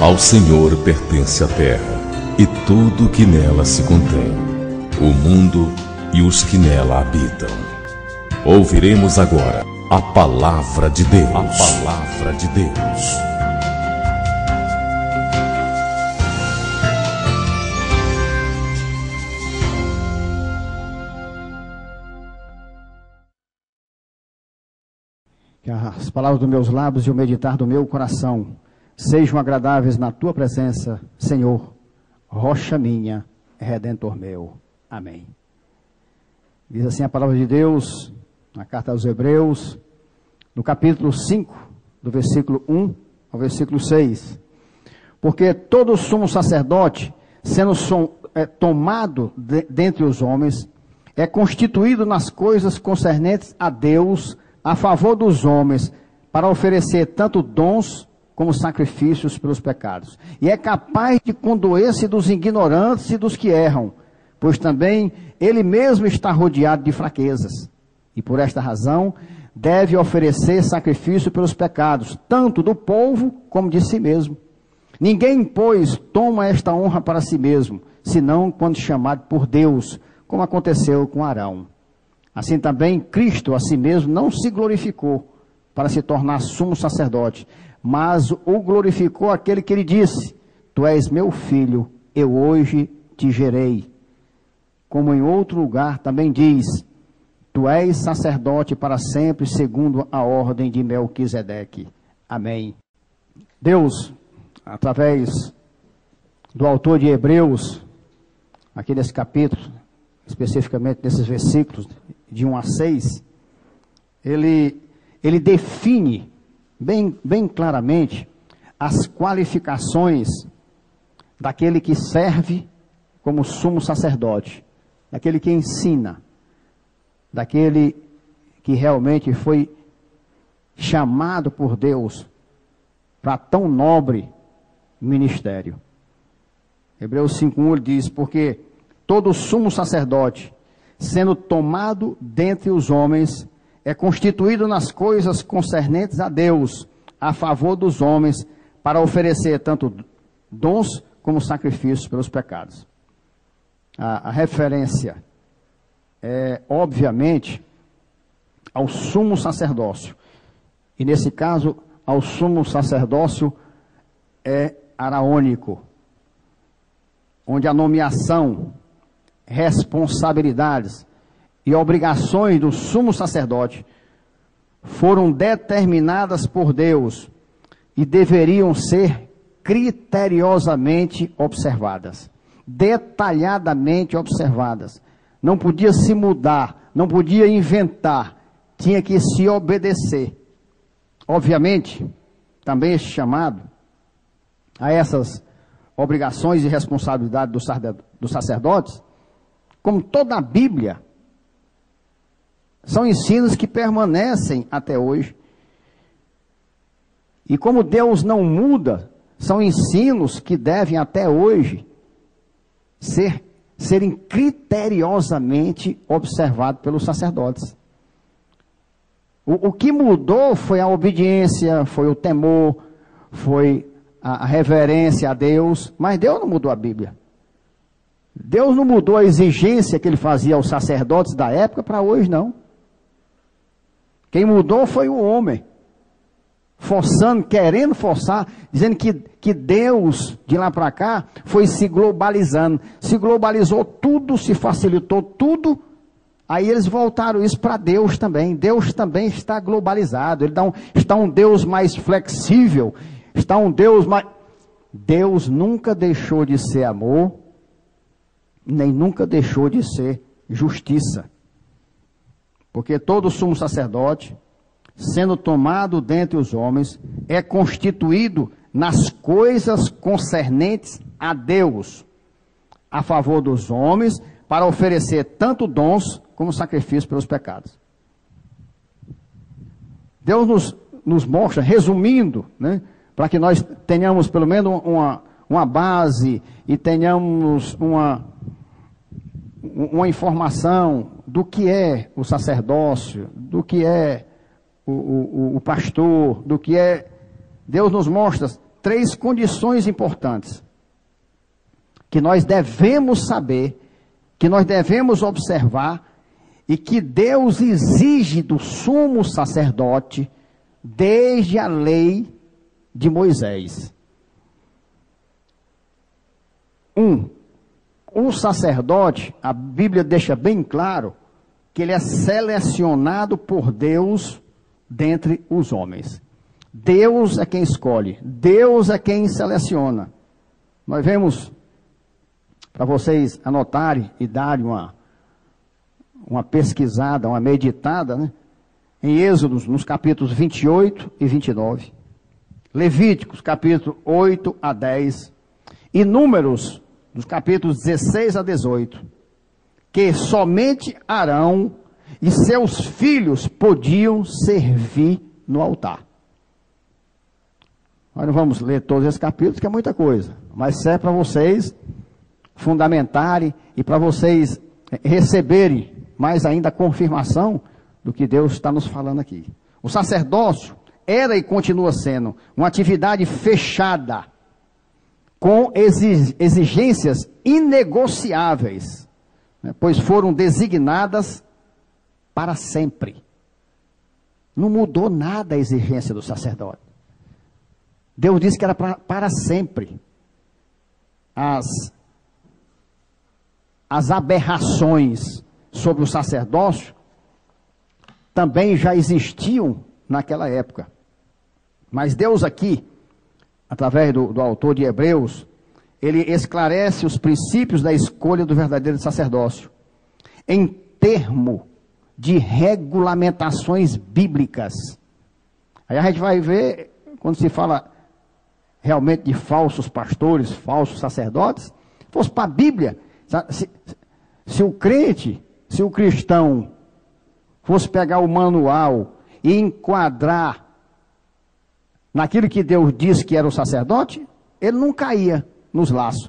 Ao Senhor pertence a terra e tudo que nela se contém, o mundo e os que nela habitam. Ouviremos agora a palavra de Deus. A palavra de Deus. Que as palavras dos meus lábios e o meditar do meu coração sejam agradáveis na tua presença, Senhor, rocha minha, redentor meu. Amém. Diz assim a palavra de Deus, na carta aos Hebreus, no capítulo 5, do versículo 1 ao versículo 6. Porque todo sumo sacerdote, sendo tomado dentre os homens, é constituído nas coisas concernentes a Deus, a favor dos homens, para oferecer tanto dons como sacrifícios pelos pecados. E é capaz de condoer-se dos ignorantes e dos que erram, pois também ele mesmo está rodeado de fraquezas. E por esta razão, deve oferecer sacrifício pelos pecados, tanto do povo como de si mesmo. Ninguém, pois, toma esta honra para si mesmo, senão quando chamado por Deus, como aconteceu com Arão. Assim também, Cristo a si mesmo não se glorificou para se tornar sumo sacerdote, mas o glorificou aquele que lhe disse: Tu és meu filho, eu hoje te gerei. Como em outro lugar também diz: Tu és sacerdote para sempre, segundo a ordem de Melquisedeque. Amém. Deus, através do autor de Hebreus, aqui nesse capítulo, especificamente nesses versículos de 1 a 6, ele define bem claramente as qualificações daquele que serve como sumo sacerdote, daquele que ensina, daquele que realmente foi chamado por Deus para tão nobre ministério. Hebreus 5:1 diz: porque todo sumo sacerdote, sendo tomado dentre os homens, é constituído nas coisas concernentes a Deus, a favor dos homens, para oferecer tanto dons como sacrifícios pelos pecados. A referência é, obviamente, ao sumo sacerdócio. E nesse caso, ao sumo sacerdócio araônico, onde a nomeação, responsabilidades e obrigações do sumo sacerdote foram determinadas por Deus e deveriam ser criteriosamente observadas, detalhadamente observadas. Não podia se mudar, não podia inventar, tinha que se obedecer. Obviamente, também este chamado a essas obrigações e responsabilidades dos sacerdotes, como toda a Bíblia, são ensinos que permanecem até hoje. E como Deus não muda, são ensinos que devem até hoje serem criteriosamente observados pelos sacerdotes. O que mudou foi a obediência, foi o temor, foi a reverência a Deus, mas Deus não mudou a Bíblia. Deus não mudou a exigência que ele fazia aos sacerdotes da época para hoje, não. Quem mudou foi o homem, querendo forçar, dizendo que Deus, de lá para cá, foi se globalizando. Se globalizou tudo, se facilitou tudo, aí eles voltaram isso para Deus também. Deus também está globalizado, está um Deus mais flexível, está um Deus mais... Deus nunca deixou de ser amor, nem nunca deixou de ser justiça. Porque todo sumo sacerdote, sendo tomado dentre os homens, é constituído nas coisas concernentes a Deus, a favor dos homens, para oferecer tanto dons como sacrifício pelos pecados. Deus nos mostra, resumindo, né, para que nós tenhamos pelo menos uma base e tenhamos uma informação do que é o sacerdócio, do que é o pastor, do que é... Deus nos mostra 3 condições importantes que nós devemos saber, que nós devemos observar e que Deus exige do sumo sacerdote desde a lei de Moisés. O sacerdote, a Bíblia deixa bem claro que ele é selecionado por Deus dentre os homens. Deus é quem escolhe, Deus é quem seleciona. Nós vemos, para vocês anotarem e darem uma pesquisada, uma meditada, né? Em Êxodo, nos capítulos 28 e 29. Levíticos, capítulo 8 a 10. E Números, dos capítulos 16 a 18. Que somente Arão e seus filhos podiam servir no altar. Nós não vamos ler todos esses capítulos, que é muita coisa. Mas serve para vocês fundamentarem e para vocês receberem mais ainda a confirmação do que Deus está nos falando aqui. O sacerdócio era e continua sendo uma atividade fechada, com exigências inegociáveis, né, pois foram designadas para sempre. Não mudou nada a exigência do sacerdote. Deus disse que era para sempre. As aberrações sobre o sacerdócio também já existiam naquela época. Mas Deus aqui, através do autor de Hebreus, ele esclarece os princípios da escolha do verdadeiro sacerdócio, em termo de regulamentações bíblicas. Aí a gente vai ver, quando se fala realmente de falsos pastores, falsos sacerdotes, fosse para a Bíblia, se o crente, se o cristão fosse pegar o manual e enquadrar naquilo que Deus disse que era o sacerdote, ele não caía nos laços.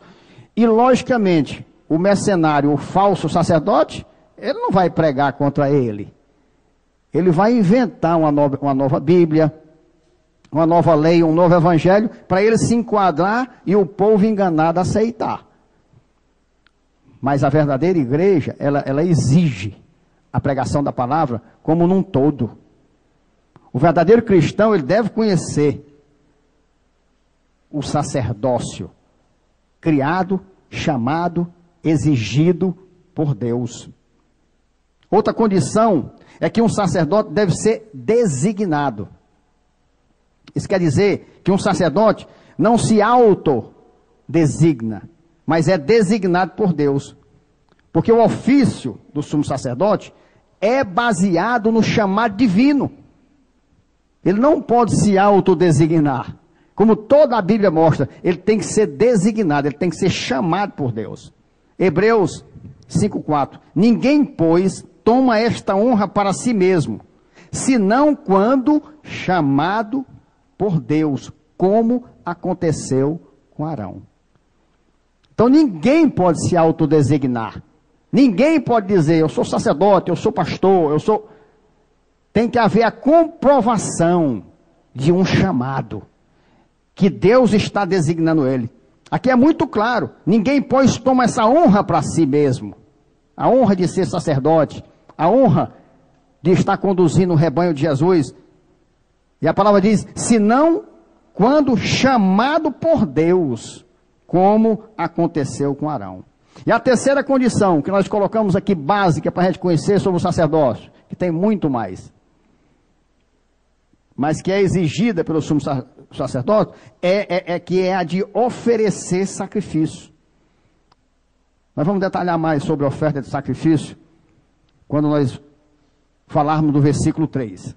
E logicamente, o mercenário, o falso sacerdote, ele não vai pregar contra ele. Ele vai inventar uma nova Bíblia, uma nova lei, um novo evangelho, para ele se enquadrar e o povo enganado aceitar. Mas a verdadeira igreja, ela exige a pregação da palavra como num todo. O verdadeiro cristão, ele deve conhecer o sacerdócio criado, chamado, exigido por Deus. Outra condição é que um sacerdote deve ser designado. Isso quer dizer que um sacerdote não se autodesigna, mas é designado por Deus. Porque o ofício do sumo sacerdote é baseado no chamado divino. Ele não pode se autodesignar. Como toda a Bíblia mostra, ele tem que ser designado, ele tem que ser chamado por Deus. Hebreus 5:4. Ninguém, pois, toma esta honra para si mesmo, senão quando chamado por Deus, como aconteceu com Arão. Então ninguém pode se autodesignar. Ninguém pode dizer, eu sou sacerdote, eu sou pastor, eu sou... Tem que haver a comprovação de um chamado, que Deus está designando ele. Aqui é muito claro, ninguém, pois, toma essa honra para si mesmo. A honra de ser sacerdote, a honra de estar conduzindo o rebanho de Jesus. E a palavra diz, senão quando chamado por Deus, como aconteceu com Arão. E a terceira condição que nós colocamos aqui, básica, para a gente conhecer sobre o sacerdócio, que tem muito mais, mas que é exigida pelo sumo sacerdote, que é a de oferecer sacrifício. Nós vamos detalhar mais sobre a oferta de sacrifício, quando nós falarmos do versículo 3.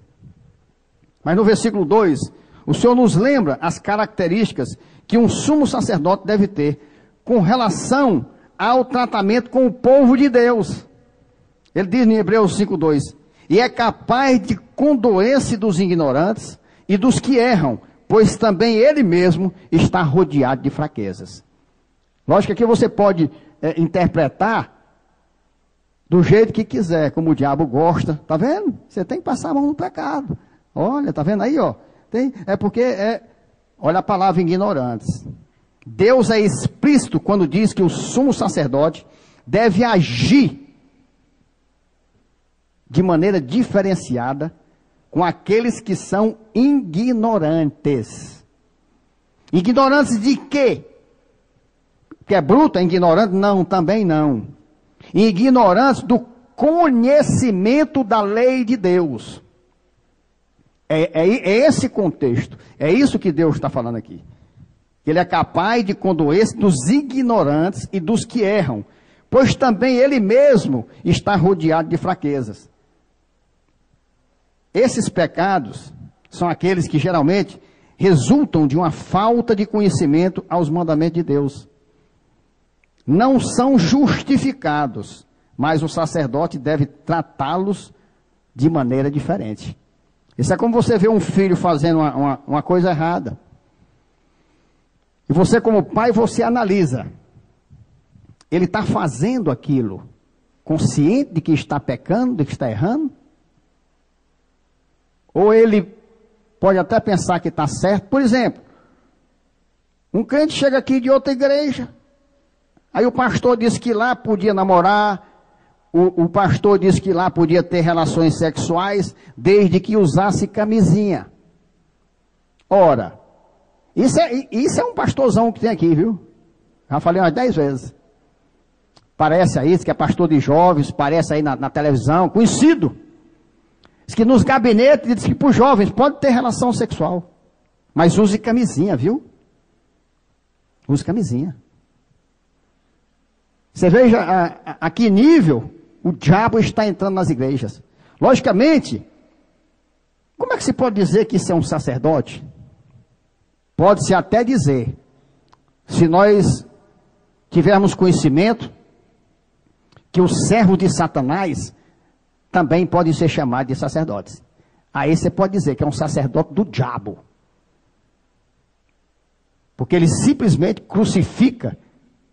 Mas no versículo 2, o Senhor nos lembra as características que um sumo sacerdote deve ter com relação ao tratamento com o povo de Deus. Ele diz em Hebreus 5:2, e é capaz de condoer-se dos ignorantes e dos que erram, pois também ele mesmo está rodeado de fraquezas. Lógico que aqui você pode interpretar do jeito que quiser, como o diabo gosta. Tá vendo? Você tem que passar a mão no pecado. Olha, tá vendo aí, ó? É porque Olha a palavra ignorantes. Deus é explícito quando diz que o sumo sacerdote deve agir de maneira diferenciada com aqueles que são ignorantes. Ignorantes de quê? Que é bruto, é ignorante? Não, também não. Ignorantes do conhecimento da lei de Deus. É esse contexto. É isso que Deus está falando aqui. Ele é capaz de condoer-se dos ignorantes e dos que erram, pois também ele mesmo está rodeado de fraquezas. Esses pecados são aqueles que geralmente resultam de uma falta de conhecimento aos mandamentos de Deus. Não são justificados, mas o sacerdote deve tratá-los de maneira diferente. Isso é como você vê um filho fazendo uma coisa errada. E você, como pai, você analisa. Ele está fazendo aquilo consciente de que está pecando, de que está errando? Ou ele pode até pensar que está certo? Por exemplo, um crente chega aqui de outra igreja, aí o pastor disse que lá podia namorar, o pastor disse que lá podia ter relações sexuais, desde que usasse camisinha. Ora, isso é um pastorzão que tem aqui, viu? Já falei umas 10 vezes. Parece aí, diz que é pastor de jovens, parece aí na televisão, conhecido. Diz que nos gabinetes, diz que para os jovens pode ter relação sexual. Mas use camisinha, viu? Use camisinha. Você veja a que nível o diabo está entrando nas igrejas. Logicamente, como é que se pode dizer que isso é um sacerdote? Pode-se até dizer, se nós tivermos conhecimento, que os servos de Satanás também podem ser chamados de sacerdotes. Aí você pode dizer que é um sacerdote do diabo. Porque ele simplesmente crucifica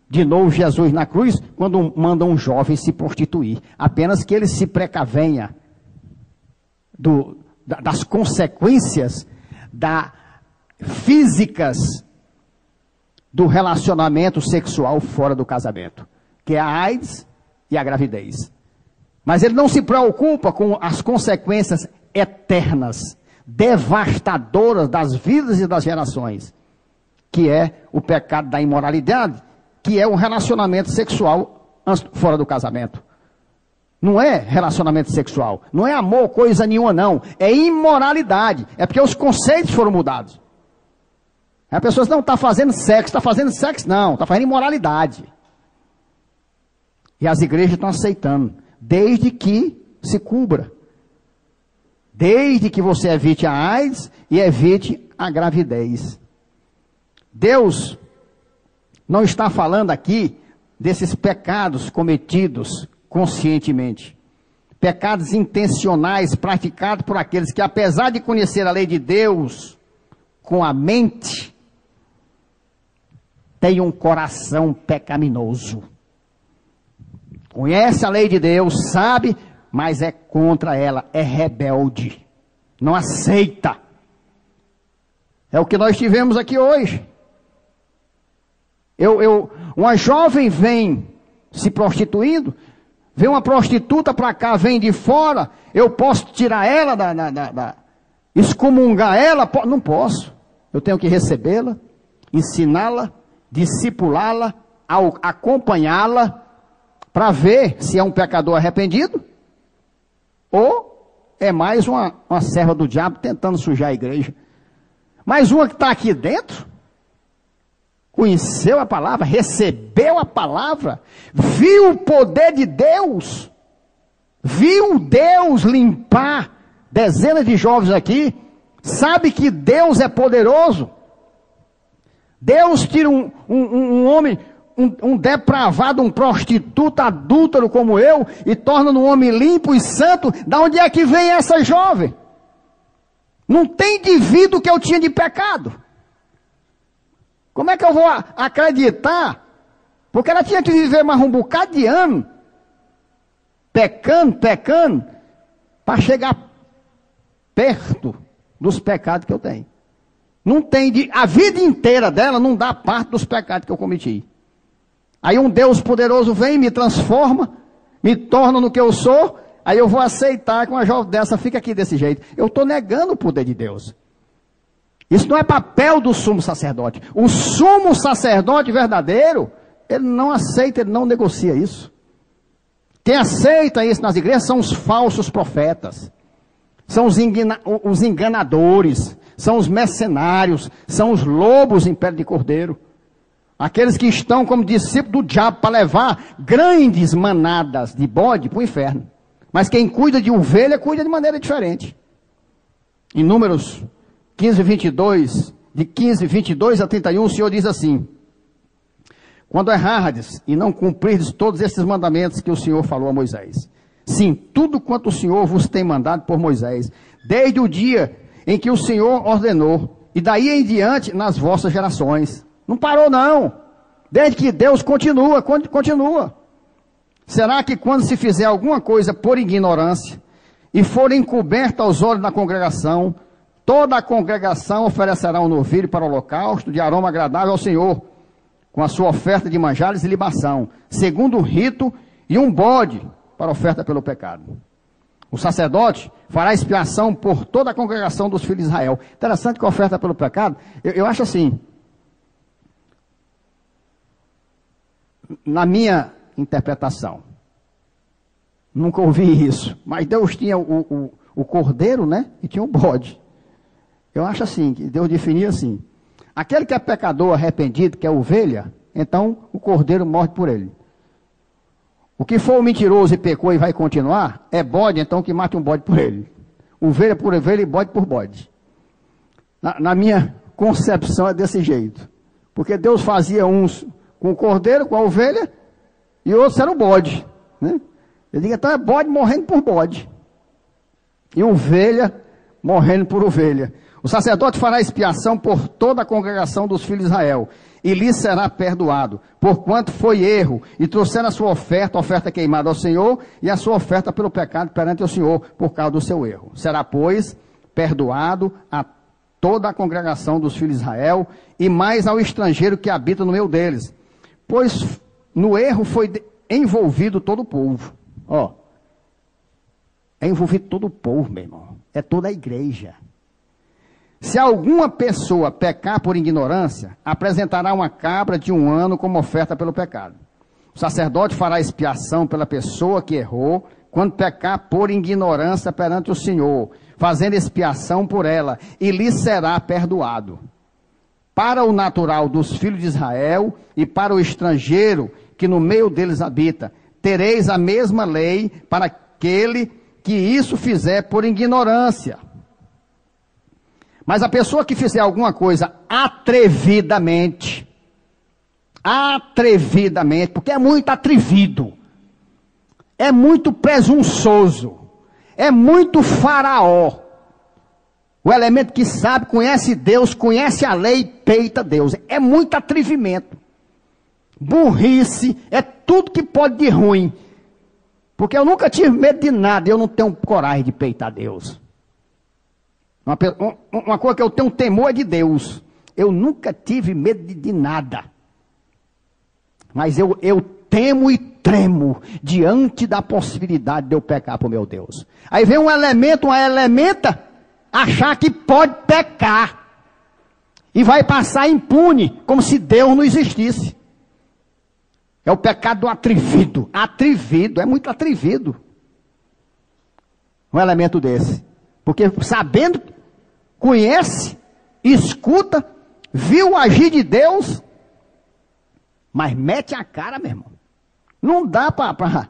de novo Jesus na cruz quando manda um jovem se prostituir. Apenas que ele se precavenha das consequências físicas do relacionamento sexual fora do casamento, que é a AIDS e a gravidez. Mas ele não se preocupa com as consequências eternas, devastadoras das vidas e das gerações, que é o pecado da imoralidade, que é o relacionamento sexual fora do casamento. Não é relacionamento sexual, não é amor, coisa nenhuma não, é imoralidade, é porque os conceitos foram mudados. A pessoa não está fazendo sexo, não, está fazendo imoralidade. E as igrejas estão aceitando, desde que se cubra. Desde que você evite a AIDS e evite a gravidez. Deus não está falando aqui desses pecados cometidos conscientemente. Pecados intencionais praticados por aqueles que, apesar de conhecer a lei de Deus com a mente, têm um coração pecaminoso. Conhece a lei de Deus, sabe, mas é contra ela, é rebelde, não aceita. É o que nós tivemos aqui hoje. Uma jovem vem se prostituindo, vem uma prostituta para cá, vem de fora, eu posso tirar ela, excomungar ela? Não posso. Eu tenho que recebê-la, ensiná-la, discipulá-la, acompanhá-la, para ver se é um pecador arrependido, ou é mais uma serva do diabo tentando sujar a igreja. Mas uma que está aqui dentro, conheceu a palavra, recebeu a palavra, viu o poder de Deus, viu Deus limpar dezenas de jovens aqui, sabe que Deus é poderoso. Deus tira um homem, um depravado, um prostituto, adúltero como eu, e torna um homem limpo e santo. Da onde é que vem essa jovem? Não tem devido que eu tinha de pecado. Como é que eu vou acreditar? Porque ela tinha que viver mais um bocado de ano, pecando, para chegar perto dos pecados que eu tenho. Não tem, a vida inteira dela não dá parte dos pecados que eu cometi. Aí um Deus poderoso vem, me transforma, me torna no que eu sou, aí eu vou aceitar que uma jovem dessa fica aqui desse jeito. Eu estou negando o poder de Deus. Isso não é papel do sumo sacerdote. O sumo sacerdote verdadeiro, ele não aceita, ele não negocia isso. Quem aceita isso nas igrejas são os falsos profetas. São os enganadores, são os mercenários, são os lobos em pele de cordeiro. Aqueles que estão como discípulos do diabo para levar grandes manadas de bode para o inferno. Mas quem cuida de ovelha, cuida de maneira diferente. Em Números 15, 22, de 15, 22 a 31, o Senhor diz assim: quando errardes e não cumprirdes todos esses mandamentos que o Senhor falou a Moisés, sim, tudo quanto o Senhor vos tem mandado por Moisés, desde o dia em que o Senhor ordenou, e daí em diante nas vossas gerações. Não parou não, desde que Deus continua. Será que quando se fizer alguma coisa por ignorância, e for encoberta aos olhos da congregação, toda a congregação oferecerá um novilho para o holocausto, de aroma agradável ao Senhor, com a sua oferta de manjares e libação, segundo o rito, e um bode para oferta pelo pecado. O sacerdote fará expiação por toda a congregação dos filhos de Israel. Interessante que a oferta pelo pecado, eu acho assim, na minha interpretação, nunca ouvi isso, mas Deus tinha o cordeiro, né, e tinha o bode. Eu acho assim, que Deus definia assim, aquele que é pecador arrependido, que é ovelha, então o cordeiro morre por ele. O que for mentiroso e pecou e vai continuar, é bode, então que mate um bode por ele. Ovelha por ovelha e bode por bode. Na minha concepção é desse jeito. Porque Deus fazia uns com o cordeiro, com a ovelha, e outros eram o bode. Né? Eu digo, então é bode morrendo por bode. E ovelha morrendo por ovelha. O sacerdote fará expiação por toda a congregação dos filhos de Israel, e lhe será perdoado, porquanto foi erro, e trouxeram a sua oferta, oferta queimada ao Senhor, e a sua oferta pelo pecado perante o Senhor, por causa do seu erro. Será, pois, perdoado a toda a congregação dos filhos de Israel, e mais ao estrangeiro que habita no meio deles, pois no erro foi envolvido todo o povo. Ó, é envolvido todo o povo, meu irmão, é toda a igreja. Se alguma pessoa pecar por ignorância, apresentará uma cabra de 1 ano como oferta pelo pecado. O sacerdote fará expiação pela pessoa que errou, quando pecar por ignorância perante o Senhor, fazendo expiação por ela, e lhe será perdoado. Para o natural dos filhos de Israel e para o estrangeiro que no meio deles habita, tereis a mesma lei para aquele que isso fizer por ignorância. Mas a pessoa que fizer alguma coisa atrevidamente, porque é muito atrevido, é muito presunçoso, é muito faraó, o elemento que sabe, conhece Deus, conhece a lei, peita Deus, é muito atrevimento, burrice, é tudo que pode de ruim, porque eu nunca tive medo de nada, eu não tenho coragem de peitar Deus. Uma coisa que eu tenho temor é de Deus. Eu nunca tive medo de nada. Mas eu temo e tremo diante da possibilidade de eu pecar para o meu Deus. Aí vem um elemento, uma elementa, achar que pode pecar. E vai passar impune, como se Deus não existisse. É o pecado do atrevido. Atrevido, é muito atrevido. Um elemento desse. Porque sabendo, conhece, escuta, viu o agir de Deus, mas mete a cara, meu irmão. Não dá para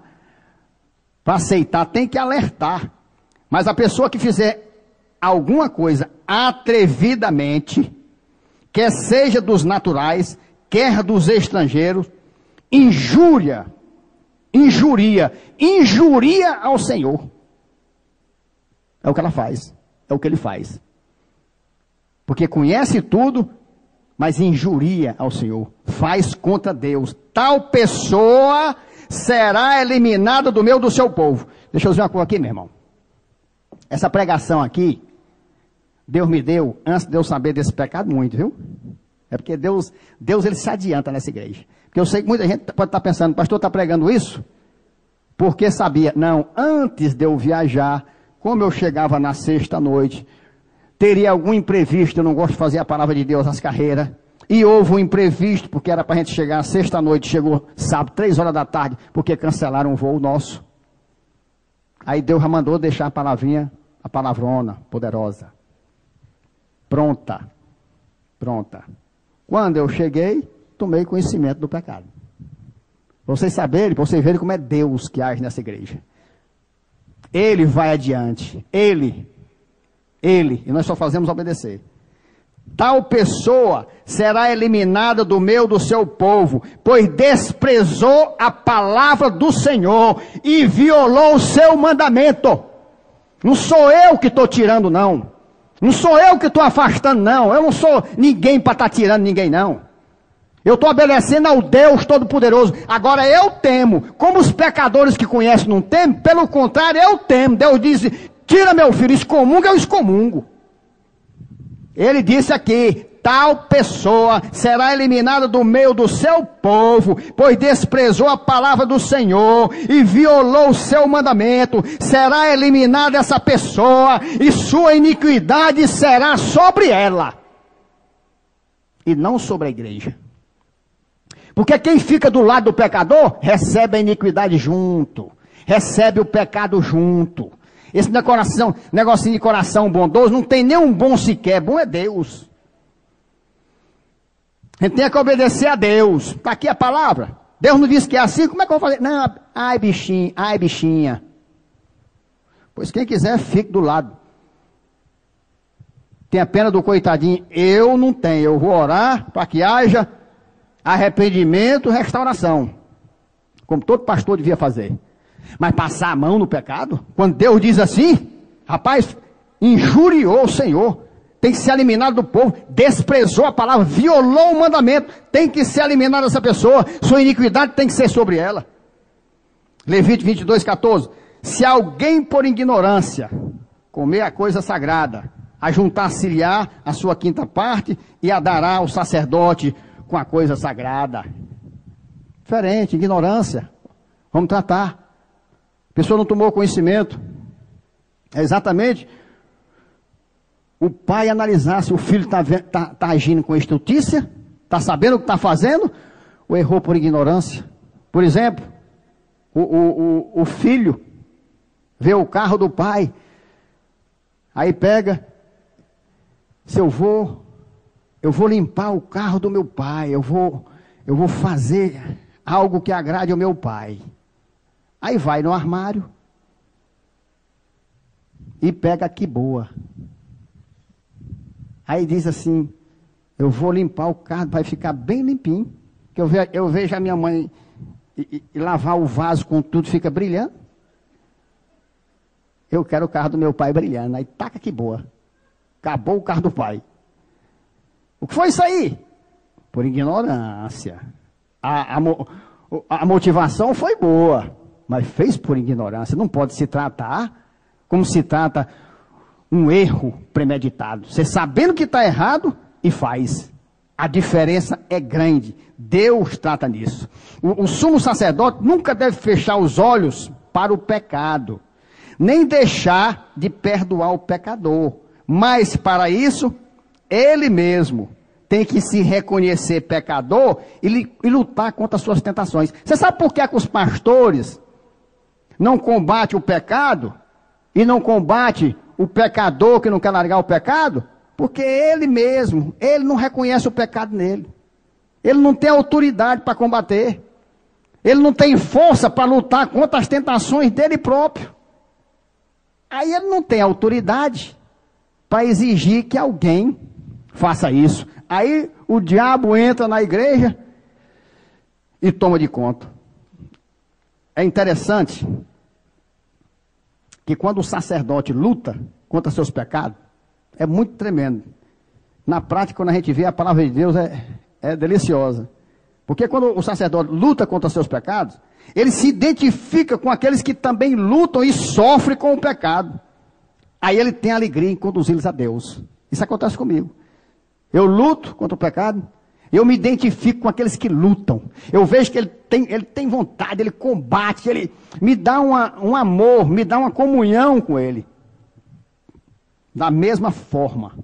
aceitar, tem que alertar. Mas a pessoa que fizer alguma coisa atrevidamente, quer seja dos naturais, quer dos estrangeiros, injuria ao Senhor. É o que ela faz, é o que ele faz. Porque conhece tudo, mas injuria ao Senhor, faz contra Deus. Tal pessoa será eliminada do meio do seu povo. Deixa eu dizer uma coisa aqui, meu irmão. Essa pregação aqui Deus me deu, antes de eu saber desse pecado, muito, viu? É porque Deus ele se adianta nessa igreja. Porque eu sei que muita gente pode estar pensando, o pastor está pregando isso? Porque sabia. Não, antes de eu viajar, como eu chegava na sexta-noite, teria algum imprevisto, eu não gosto de fazer a palavra de Deus nas carreiras, e houve um imprevisto, porque era para a gente chegar sexta-noite, chegou sábado, 3 horas da tarde, porque cancelaram um voo nosso. Aí Deus já mandou deixar a palavrinha, a palavrona poderosa. Pronta. Quando eu cheguei, tomei conhecimento do pecado. Para vocês saberem, para vocês verem como é Deus que age nessa igreja. Ele vai adiante. Ele, e nós só fazemos obedecer. Tal pessoa será eliminada do meio do seu povo, pois desprezou a palavra do Senhor e violou o seu mandamento. Não sou eu que estou tirando, não. Não sou eu que estou afastando, não. Eu não sou ninguém para estar tirando ninguém, não. Eu estou obedecendo ao Deus Todo-Poderoso. Agora eu temo. Como os pecadores que conhecem não temem, pelo contrário, eu temo. Deus diz, tira meu filho, excomunga, eu excomungo. Ele disse aqui, tal pessoa será eliminada do meio do seu povo, pois desprezou a palavra do Senhor e violou o seu mandamento. Será eliminada essa pessoa e sua iniquidade será sobre ela e não sobre a igreja. Porque quem fica do lado do pecador recebe a iniquidade junto, recebe o pecado junto. Esse negocinho de coração bondoso não tem nenhum bom sequer, bom é Deus. A gente tem que obedecer a Deus. Está aqui a palavra. Deus não disse que é assim, como é que eu vou fazer? Não, ai bichinha. Pois quem quiser, fique do lado. Tem a pena do coitadinho. Eu não tenho, eu vou orar para que haja arrependimento e restauração. Como todo pastor devia fazer. Mas passar a mão no pecado, quando Deus diz assim, rapaz, injuriou o Senhor, tem que ser eliminado do povo, desprezou a palavra, violou o mandamento, tem que ser eliminada essa pessoa, sua iniquidade tem que ser sobre ela. Levítico 22:14, se alguém por ignorância comer a coisa sagrada, ajuntar-se-lhe-á a sua quinta parte e a dará ao sacerdote com a coisa sagrada. Diferente, ignorância, vamos tratar. A pessoa não tomou conhecimento. É exatamente o pai analisar se o filho está agindo com estultícia, está sabendo o que está fazendo, ou errou por ignorância. Por exemplo, o filho vê o carro do pai, aí pega, se eu vou limpar o carro do meu pai, eu vou fazer algo que agrade ao meu pai. Aí vai no armário e pega que boa. Aí diz assim, eu vou limpar o carro, vai ficar bem limpinho. Que eu vejo a minha mãe e lavar o vaso com tudo, fica brilhando. Eu quero o carro do meu pai brilhando. Aí taca que boa. Acabou o carro do pai. O que foi isso aí? Por ignorância. A motivação foi boa. Mas fez por ignorância. Não pode se tratar como se trata um erro premeditado. Você sabendo que está errado e faz. A diferença é grande. Deus trata nisso. O sumo sacerdote nunca deve fechar os olhos para o pecado. Nem deixar de perdoar o pecador. Mas para isso, ele mesmo tem que se reconhecer pecador e lutar contra as suas tentações. Você sabe por que os pastores não combate o pecado e não combate o pecador que não quer largar o pecado? Porque ele mesmo, ele não reconhece o pecado nele. Ele não tem autoridade para combater. Ele não tem força para lutar contra as tentações dele próprio. Aí ele não tem autoridade para exigir que alguém faça isso. Aí o diabo entra na igreja e toma de conta. É interessante que quando o sacerdote luta contra seus pecados, é muito tremendo. Na prática, quando a gente vê a palavra de Deus, é deliciosa. Porque quando o sacerdote luta contra seus pecados, ele se identifica com aqueles que também lutam e sofrem com o pecado. Aí ele tem alegria em conduzi-los a Deus. Isso acontece comigo. Eu luto contra o pecado, eu me identifico com aqueles que lutam. Eu vejo que ele tem vontade, ele combate, ele me dá um amor, me dá uma comunhão com ele. Da mesma forma,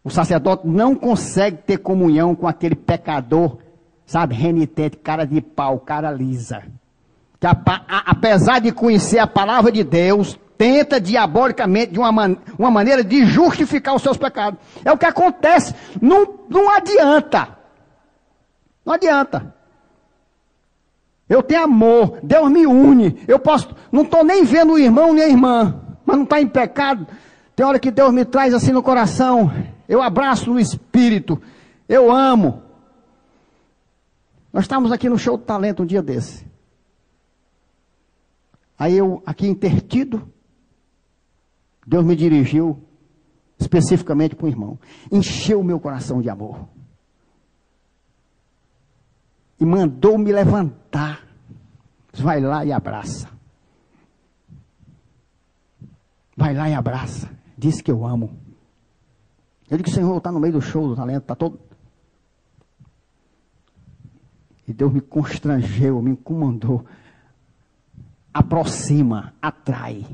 o sacerdote não consegue ter comunhão com aquele pecador, sabe, renitente, cara de pau, cara lisa. Que apesar de conhecer a palavra de Deus, tenta diabolicamente de uma maneira de justificar os seus pecados. É o que acontece. Não adianta. Não adianta. Eu tenho amor, Deus me une. Não estou nem vendo o irmão nem a irmã, mas não está em pecado. Tem hora que Deus me traz assim no coração. Eu abraço no espírito. Eu amo. Nós estávamos aqui no show do talento um dia desse. Aí eu, aqui intertido, Deus me dirigiu especificamente para um irmão. Encheu o meu coração de amor. E mandou me levantar. Vai lá e abraça. Vai lá e abraça. Diz que eu amo. Eu digo, Senhor, está no meio do show do talento, está todo... E Deus me constrangeu, me incomodou. Aproxima, atrai.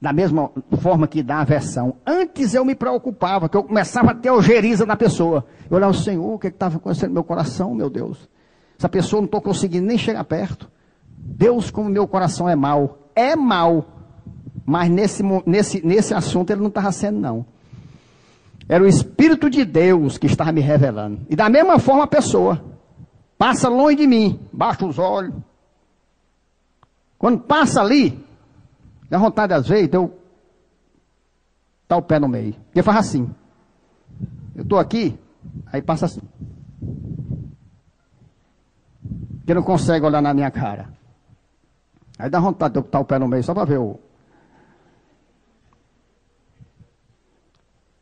Da mesma forma que dá a aversão. Antes eu me preocupava, que eu começava a ter algeriza na pessoa. Eu olhava, Senhor, o que estava acontecendo no meu coração, meu Deus? Essa pessoa não estou conseguindo nem chegar perto. Deus, como meu coração é mau. É mau. Mas nesse assunto ele não estava sendo, não. Era o Espírito de Deus que estava me revelando. E da mesma forma a pessoa passa longe de mim, baixa os olhos. Quando passa ali, dá vontade às vezes de eu dar o pé no meio. Porque faz assim. Eu estou aqui, aí passa assim. Porque não consegue olhar na minha cara. Aí dá vontade de eu botar o pé no meio só para ver o...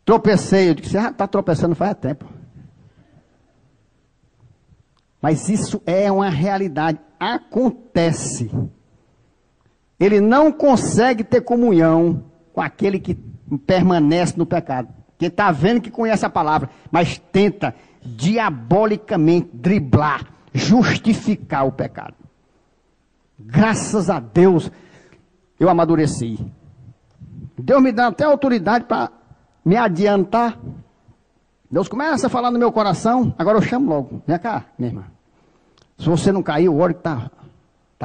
Tropecei, eu disse, você já está tropeçando faz tempo. Mas isso é uma realidade, acontece. Ele não consegue ter comunhão com aquele que permanece no pecado. Que está vendo que conhece a palavra, mas tenta diabolicamente driblar, justificar o pecado. Graças a Deus, eu amadureci. Deus me dá até autoridade para me adiantar. Deus começa a falar no meu coração, agora eu chamo logo. Vem cá, minha irmã. Se você não cair, o óleo está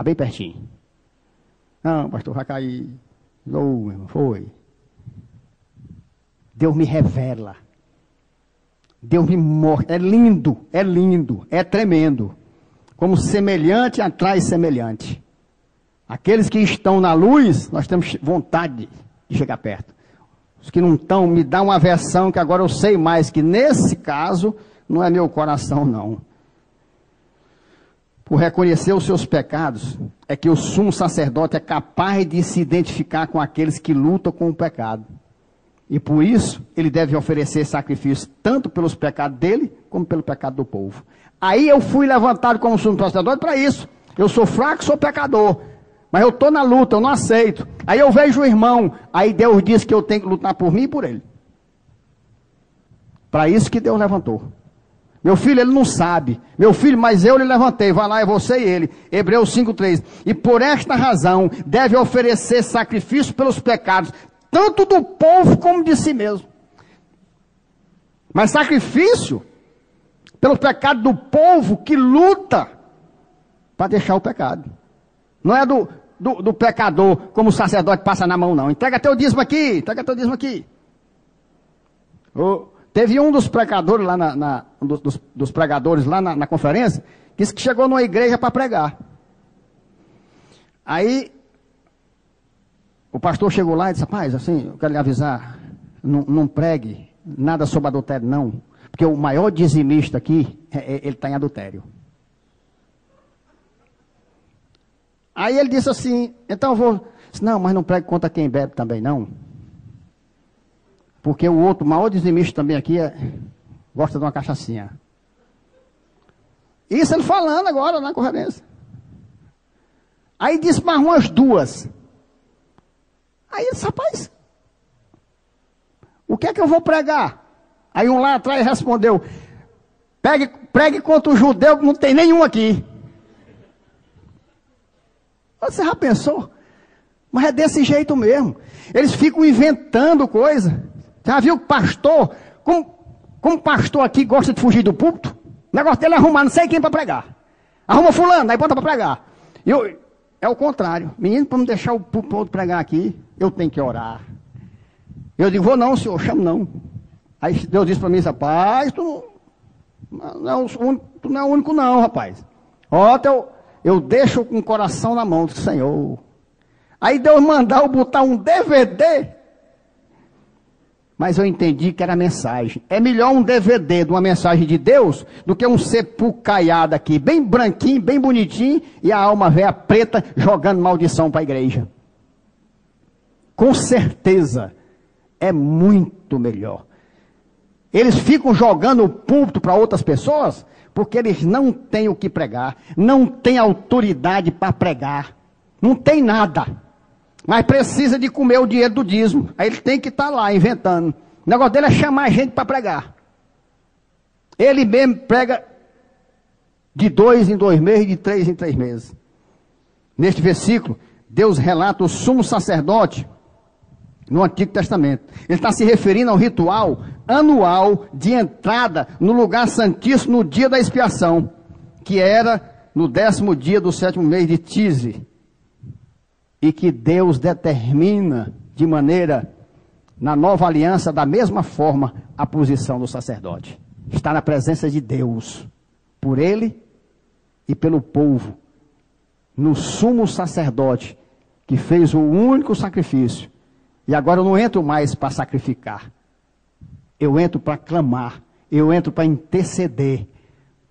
bem pertinho. Não, pastor, vai cair. Não, meu irmão, foi. Deus me revela. Deus me mostra. É lindo, é tremendo. Como semelhante atrai semelhante. Aqueles que estão na luz, nós temos vontade de chegar perto. Os que não estão, me dá uma aversão que agora eu sei mais, que nesse caso, não é meu coração, não. Por reconhecer os seus pecados, é que o sumo sacerdote é capaz de se identificar com aqueles que lutam com o pecado. E por isso, ele deve oferecer sacrifício, tanto pelos pecados dele, como pelo pecado do povo. Aí eu fui levantado como sumo sacerdote para isso. Eu sou fraco, sou pecador. Mas eu estou na luta, eu não aceito. Aí eu vejo o irmão, aí Deus diz que eu tenho que lutar por mim e por ele. Para isso que Deus levantou. Meu filho, ele não sabe. Meu filho, mas eu lhe levantei. Vai lá, é você e ele. Hebreus 5:3. E por esta razão, deve oferecer sacrifício pelos pecados, tanto do povo como de si mesmo. Mas sacrifício pelo pecado do povo que luta para deixar o pecado. Não é do pecador, como o sacerdote passa na mão, não. Entrega teu dízimo aqui, entrega teu dízimo aqui. Teve um dos pregadores lá, dos pregadores lá na conferência, que disse que chegou numa igreja para pregar. Aí, o pastor chegou lá e disse, rapaz, assim, eu quero lhe avisar, não pregue nada sobre adultério, não. Porque o maior dizimista aqui, ele está em adultério. Aí ele disse assim, então eu vou... Não, mas não pregue contra quem bebe também, não. Porque o outro, maior dizimista também aqui, gosta de uma cachaçinha. Isso ele falando agora na conferência. Aí disse mais umas duas. Aí ele disse, rapaz, O que é que eu vou pregar? Aí um lá atrás respondeu, pregue contra o judeu que não tem nenhum aqui. Você já pensou? Mas é desse jeito mesmo. Eles ficam inventando coisa. Já viu que pastor, como pastor aqui gosta de fugir do púlpito? O negócio dele é arrumar não sei quem para pregar. Arruma fulano, aí bota para pregar. É o contrário. Menino, para me deixar o púlpito pregar aqui, eu tenho que orar. Eu digo, vou não, senhor, chamo não. Aí Deus disse para mim, rapaz, tu não é o único não, rapaz. Ó, eu deixo com o coração na mão do Senhor. Aí Deus mandou botar um DVD. Mas eu entendi que era mensagem. É melhor um DVD de uma mensagem de Deus do que um sepulcro caiado aqui, bem branquinho, bem bonitinho, e a alma velha preta jogando maldição para a igreja. Com certeza, é muito melhor. Eles ficam jogando o púlpito para outras pessoas porque eles não têm o que pregar, não têm autoridade para pregar, não tem nada. Mas precisa de comer o dinheiro do dízimo. Aí ele tem que estar lá inventando. O negócio dele é chamar gente para pregar. Ele mesmo prega de 2 em 2 meses, de 3 em 3 meses. Neste versículo, Deus relata o sumo sacerdote no Antigo Testamento. Ele está se referindo ao ritual anual de entrada no lugar santíssimo no dia da expiação, que era no 10º dia do 7º mês de Tisri. E que Deus determina de maneira, na nova aliança, da mesma forma, a posição do sacerdote. Está na presença de Deus, por ele e pelo povo, no sumo sacerdote, que fez o único sacrifício. E agora eu não entro mais para sacrificar. Eu entro para clamar, eu entro para interceder,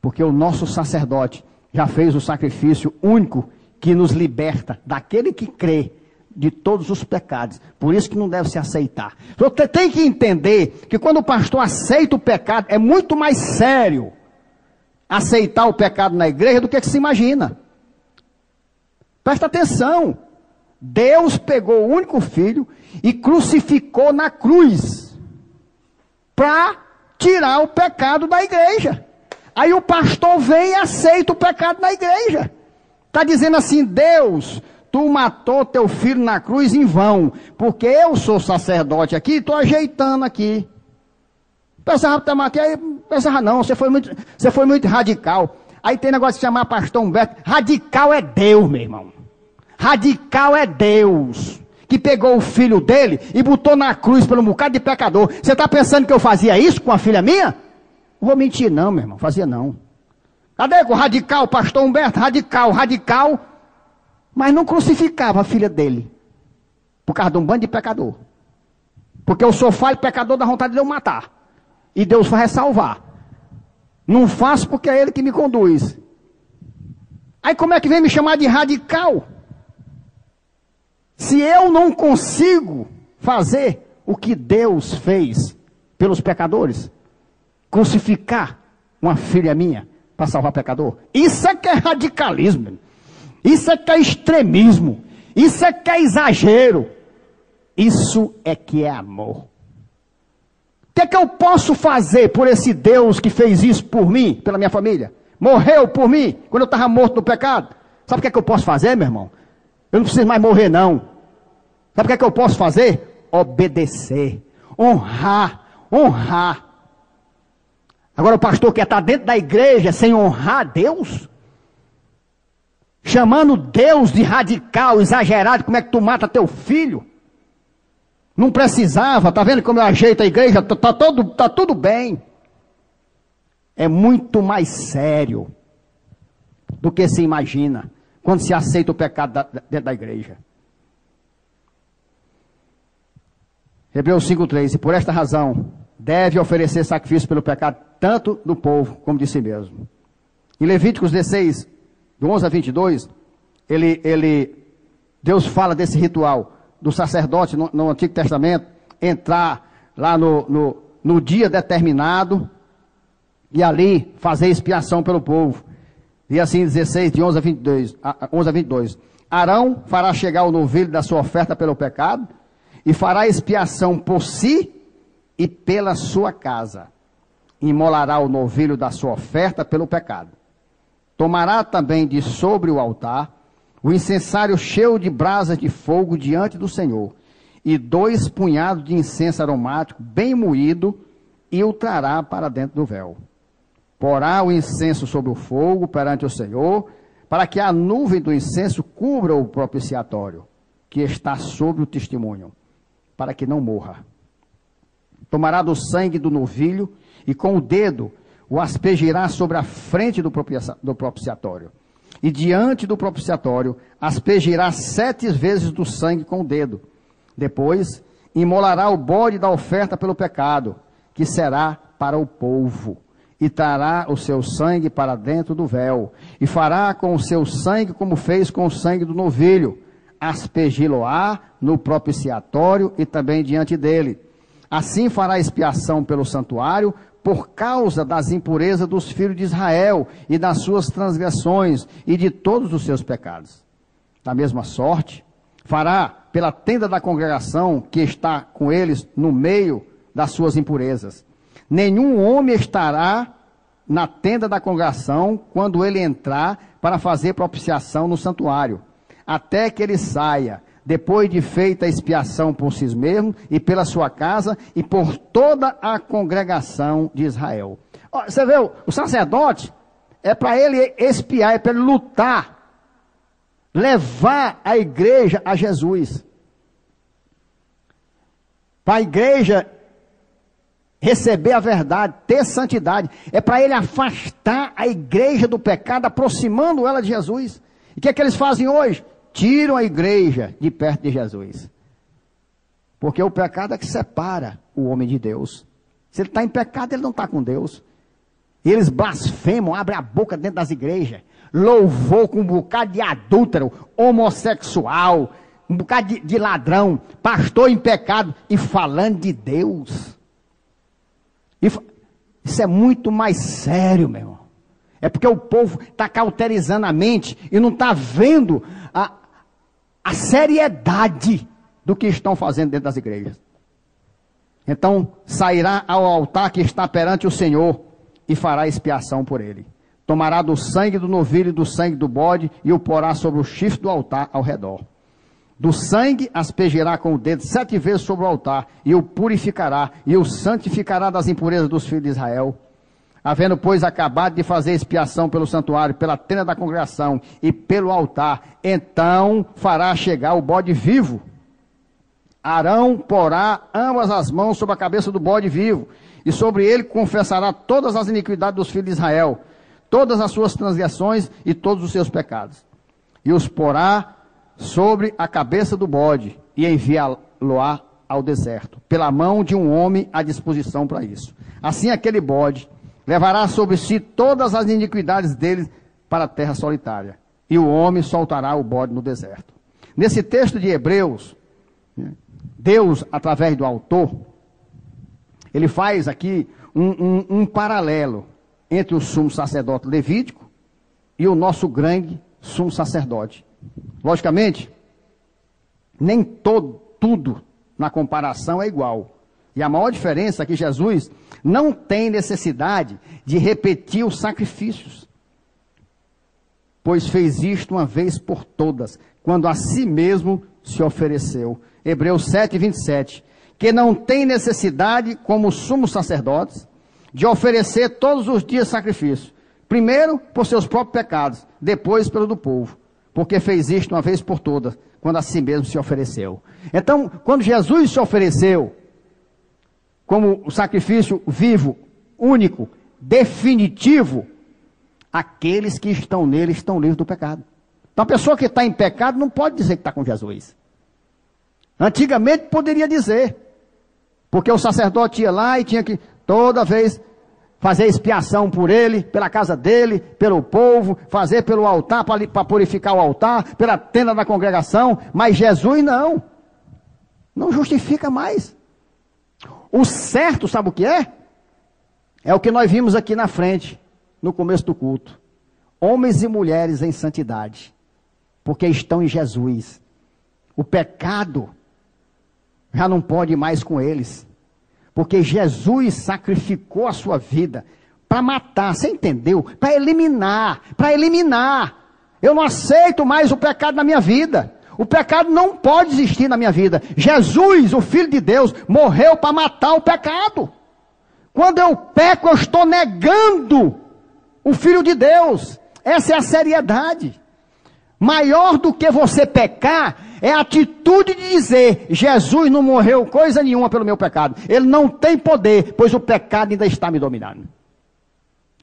porque o nosso sacerdote já fez o sacrifício único que nos liberta daquele que crê de todos os pecados. Por isso que não deve se aceitar. Você tem que entender que quando o pastor aceita o pecado, é muito mais sério aceitar o pecado na igreja do que se imagina. Presta atenção. Deus pegou o único filho e crucificou na cruz para tirar o pecado da igreja. Aí o pastor vem e aceita o pecado na igreja. Está dizendo assim, Deus, tu matou teu filho na cruz em vão, porque eu sou sacerdote aqui, estou ajeitando aqui. Pensava não, você foi muito radical. Aí tem negócio de chamar pastor Humberto, radical é Deus, meu irmão. Radical é Deus, que pegou o filho dele e botou na cruz pelo um bocado de pecador. Você está pensando que eu fazia isso com a filha minha? Não vou mentir não, meu irmão, fazia não. Cadê o radical, pastor Humberto? Radical. Mas não crucificava a filha dele. Por causa de um bando de pecador. Porque eu sou falho, pecador, dá vontade de eu matar. E Deus vai salvar. Não faço porque é ele que me conduz. Aí como é que vem me chamar de radical? Se eu não consigo fazer o que Deus fez pelos pecadores, crucificar uma filha minha para salvar pecador, isso é que é radicalismo, isso é que é extremismo, isso é que é exagero, isso é que é amor. O que é que eu posso fazer por esse Deus que fez isso por mim, pela minha família? Morreu por mim, quando eu estava morto no pecado. Sabe o que é que eu posso fazer, meu irmão? Eu não preciso mais morrer, não. Sabe o que é que eu posso fazer? Obedecer, honrar. Agora o pastor quer estar dentro da igreja sem honrar Deus? Chamando Deus de radical, exagerado, como é que tu mata teu filho? Não precisava, tá vendo como eu ajeito a igreja? Tá tudo bem. É muito mais sério do que se imagina quando se aceita o pecado dentro da igreja. Hebreus 5:3, e por esta razão deve oferecer sacrifício pelo pecado tanto do povo como de si mesmo. Em Levíticos 16, do 11 a 22, Deus fala desse ritual do sacerdote no Antigo Testamento, entrar lá no dia determinado e ali fazer expiação pelo povo. E assim 16, de 11 a 22. Arão fará chegar o novilho da sua oferta pelo pecado e fará expiação por si e pela sua casa imolará o novilho da sua oferta pelo pecado. Tomará também de sobre o altar o incensário cheio de brasas de fogo diante do Senhor, e 2 punhados de incenso aromático bem moído, e o trará para dentro do véu. Porá o incenso sobre o fogo perante o Senhor, para que a nuvem do incenso cubra o propiciatório, que está sobre o testemunho, para que não morra. Tomará do sangue do novilho, e com o dedo o aspergirá sobre a frente do propiciatório. E diante do propiciatório aspergirá 7 vezes do sangue com o dedo. Depois imolará o bode da oferta pelo pecado, que será para o povo, e trará o seu sangue para dentro do véu, e fará com o seu sangue como fez com o sangue do novilho, aspergi-lo-á no propiciatório e também diante dele. Assim fará expiação pelo santuário, por causa das impurezas dos filhos de Israel, e das suas transgressões, e de todos os seus pecados. Da mesma sorte, fará pela tenda da congregação, que está com eles no meio das suas impurezas. Nenhum homem estará na tenda da congregação quando ele entrar para fazer propiciação no santuário, até que ele saia, depois de feita a expiação por si mesmo e pela sua casa e por toda a congregação de Israel. Você vê, o sacerdote é para ele expiar, é para ele lutar, levar a igreja a Jesus. Para a igreja receber a verdade, ter santidade. É para ele afastar a igreja do pecado, aproximando ela de Jesus. E o que é que eles fazem hoje? Tiram a igreja de perto de Jesus. Porque o pecado é que separa o homem de Deus. Se ele está em pecado, ele não está com Deus. E eles blasfemam, abrem a boca dentro das igrejas. Louvor com um bocado de adúltero, homossexual, um bocado de ladrão, pastor em pecado e falando de Deus. Isso é muito mais sério, meu irmão. É porque o povo está cauterizando a mente e não está vendo a seriedade do que estão fazendo dentro das igrejas. Então, sairá ao altar que está perante o Senhor e fará expiação por ele. Tomará do sangue do novilho e do sangue do bode e o porá sobre o chifre do altar ao redor. Do sangue aspergirá com o dedo 7 vezes sobre o altar, e o purificará, e o santificará das impurezas dos filhos de Israel. Havendo, pois, acabado de fazer expiação pelo santuário, pela tenda da congregação e pelo altar, então fará chegar o bode vivo. Arão porá ambas as mãos sobre a cabeça do bode vivo, e sobre ele confessará todas as iniquidades dos filhos de Israel, todas as suas transgressões e todos os seus pecados. E os porá sobre a cabeça do bode, e enviá-lo-á ao deserto, pela mão de um homem à disposição para isso. Assim aquele bode levará sobre si todas as iniquidades dele para a terra solitária, e o homem soltará o bode no deserto. Nesse texto de Hebreus, Deus, através do autor, ele faz aqui um paralelo entre o sumo sacerdote levítico e o nosso grande sumo sacerdote. Logicamente, nem tudo na comparação é igual. E a maior diferença é que Jesus não tem necessidade de repetir os sacrifícios, pois fez isto uma vez por todas, quando a si mesmo se ofereceu. Hebreus 7, 27. Que não tem necessidade, como sumos sacerdotes, de oferecer todos os dias sacrifício. Primeiro por seus próprios pecados, depois pelo do povo. Porque fez isto uma vez por todas, quando a si mesmo se ofereceu. Então, quando Jesus se ofereceu como o sacrifício vivo, único, definitivo, aqueles que estão nele estão livres do pecado. Então, a pessoa que está em pecado não pode dizer que está com Jesus. Antigamente poderia dizer, porque o sacerdote ia lá e tinha que toda vez fazer expiação por ele, pela casa dele, pelo povo, fazer pelo altar, para purificar o altar, pela tenda da congregação, mas Jesus não justifica mais. O certo, sabe o que é? É o que nós vimos aqui na frente, no começo do culto. Homens e mulheres em santidade, porque estão em Jesus. O pecado já não pode mais com eles, Porque Jesus sacrificou a sua vida para matar, você entendeu? Para eliminar. Eu não aceito mais o pecado na minha vida. O pecado não pode existir na minha vida. Jesus, o Filho de Deus, morreu para matar o pecado. Quando eu peco, eu estou negando o Filho de Deus. Essa é a seriedade. Maior do que você pecar é a atitude de dizer: Jesus não morreu coisa nenhuma pelo meu pecado. Ele não tem poder, pois o pecado ainda está me dominando.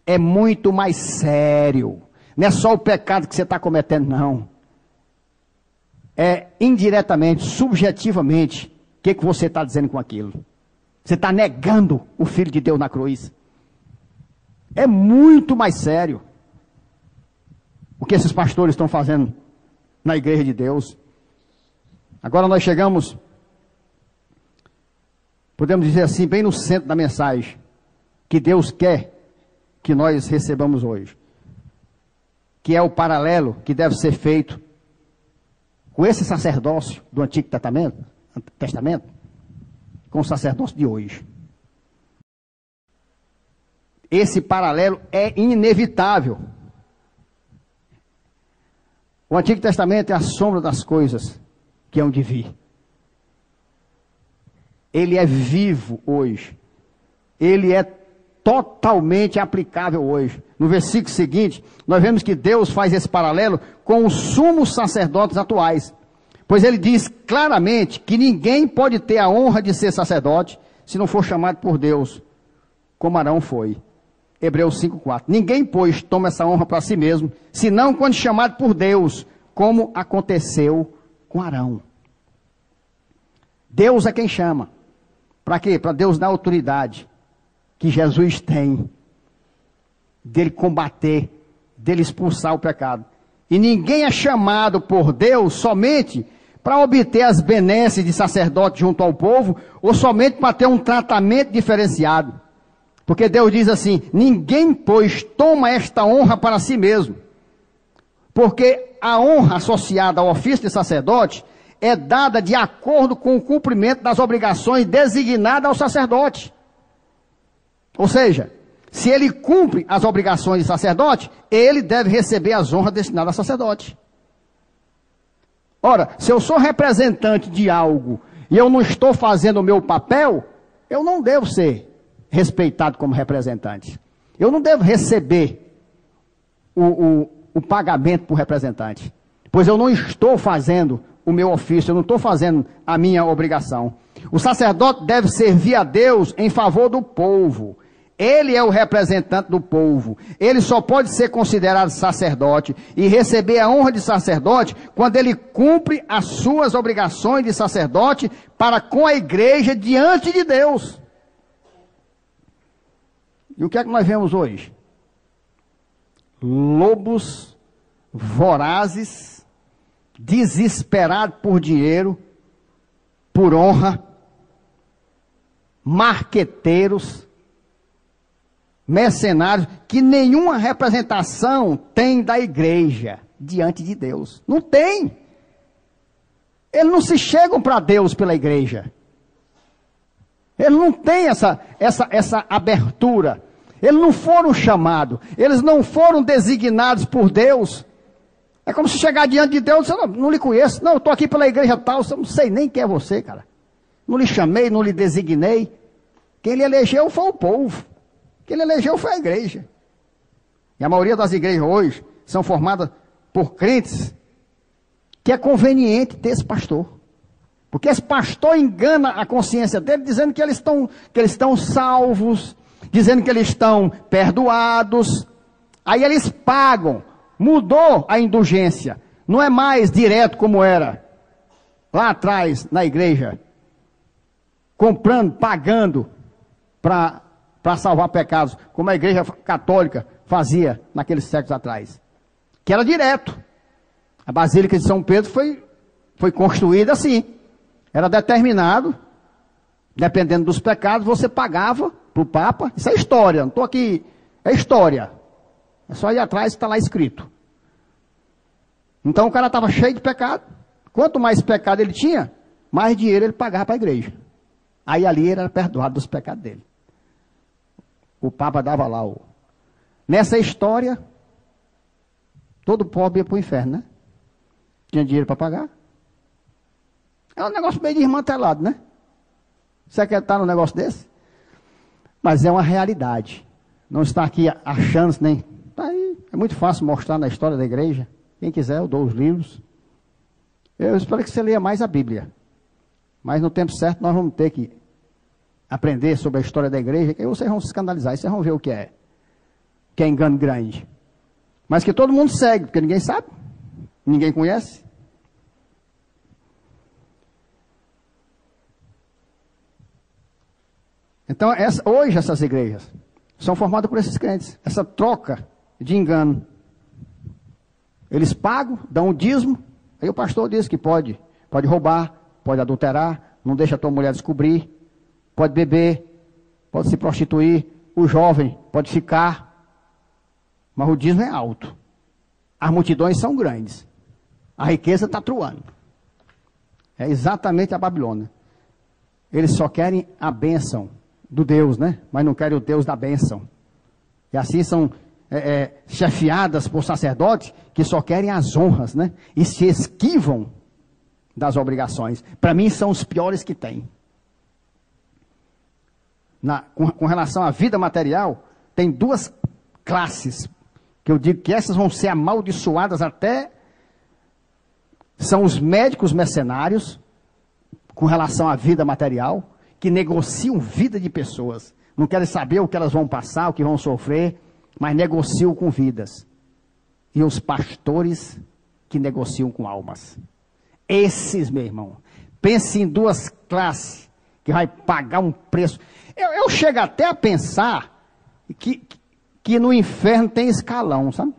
É muito mais sério. Não é só o pecado que você está cometendo, não. É indiretamente, subjetivamente, o que você está dizendo com aquilo. Você está negando o Filho de Deus na cruz. É muito mais sério o que esses pastores estão fazendo na igreja de Deus. Agora nós chegamos, podemos dizer assim, bem no centro da mensagem que Deus quer que nós recebamos hoje, que é o paralelo que deve ser feito com esse sacerdócio do Antigo Testamento com o sacerdócio de hoje. Esse paralelo é inevitável. O Antigo Testamento é a sombra das coisas que hão de vir. Ele é vivo hoje. Ele é totalmente aplicável hoje. No versículo seguinte, nós vemos que Deus faz esse paralelo com os sumos sacerdotes atuais. Pois ele diz claramente que ninguém pode ter a honra de ser sacerdote se não for chamado por Deus, como Arão foi. Hebreus 5:4. Ninguém, pois, toma essa honra para si mesmo, senão quando chamado por Deus, como aconteceu com Arão. Deus é quem chama. Para quê? Para Deus dar autoridade que Jesus tem, dele combater, dele expulsar o pecado. E ninguém é chamado por Deus somente para obter as benesses de sacerdote junto ao povo, ou somente para ter um tratamento diferenciado. Porque Deus diz assim: ninguém, pois, toma esta honra para si mesmo. Porque a honra associada ao ofício de sacerdote é dada de acordo com o cumprimento das obrigações designadas ao sacerdote. Ou seja, se ele cumpre as obrigações de sacerdote, ele deve receber as honras destinadas ao sacerdote. Ora, se eu sou representante de algo e eu não estou fazendo o meu papel, eu não devo ser respeitado como representante. Eu não devo receber o pagamento por representante, pois eu não estou fazendo o meu ofício, eu não estou fazendo a minha obrigação. O sacerdote deve servir a Deus em favor do povo. Ele é o representante do povo. Ele só pode ser considerado sacerdote e receber a honra de sacerdote quando ele cumpre as suas obrigações de sacerdote para com a igreja diante de Deus. E o que é que nós vemos hoje? Lobos vorazes, desesperados por dinheiro, por honra, marqueteiros, mercenários, que nenhuma representação tem da igreja diante de Deus. Não tem. Eles não se chegam para Deus pela igreja. Eles não têm essa abertura. Eles não foram chamados. Eles não foram designados por Deus. É como se chegar diante de Deus e dizer: não lhe conheço. Não, eu estou aqui pela igreja tal. Eu não sei nem quem é você, cara. Não lhe chamei, não lhe designei. Quem lhe elegeu foi o povo. Quem ele elegeu foi a igreja. E a maioria das igrejas hoje são formadas por crentes que é conveniente ter esse pastor. Porque esse pastor engana a consciência dele, dizendo que eles estão salvos, dizendo que eles estão perdoados. Aí eles pagam. Mudou a indulgência. Não é mais direto como era lá atrás na igreja. Comprando, pagando para salvar pecados, como a igreja católica fazia naqueles séculos atrás. Que era direto. A Basílica de São Pedro foi construída assim. Era determinado, dependendo dos pecados, você pagava para o Papa. Isso é história, não estou aqui, é história. É só ir atrás que está lá escrito. Então o cara estava cheio de pecado. Quanto mais pecado ele tinha, mais dinheiro ele pagava para a igreja. Aí ali ele era perdoado dos pecados dele. O Papa dava lá o... Nessa história, todo pobre ia para o inferno, né? Tinha dinheiro para pagar. É um negócio meio desmantelado, né? Você quer estar num negócio desse? Mas é uma realidade. Não está aqui achando, nem... Tá aí. É muito fácil mostrar na história da igreja. Quem quiser, eu dou os livros. Eu espero que você leia mais a Bíblia. Mas no tempo certo nós vamos ter que aprender sobre a história da igreja, que aí vocês vão se escandalizar, e vocês vão ver o que é engano grande. Mas que todo mundo segue, porque ninguém sabe, ninguém conhece. Então, hoje essas igrejas são formadas por esses crentes, essa troca de engano. Eles pagam, dão o dízimo, aí o pastor diz que pode roubar, pode adulterar, não deixa a tua mulher descobrir, pode beber, pode se prostituir, o jovem pode ficar, mas o dízimo é alto. As multidões são grandes, a riqueza está truando. É exatamente a Babilônia. Eles só querem a bênção do Deus, né? Mas não querem o Deus da bênção. E assim são chefiadas por sacerdotes que só querem as honras, né? E se esquivam das obrigações. Para mim são os piores que tem. Com relação à vida material, tem duas classes, que eu digo que essas vão ser amaldiçoadas até, são os médicos mercenários, com relação à vida material, que negociam vida de pessoas, não querem saber o que elas vão passar, o que vão sofrer, mas negociam com vidas. E os pastores que negociam com almas. Esses, meu irmão, pense em duas classes, que vai pagar um preço. Eu chego até a pensar que no inferno tem escalão, sabe?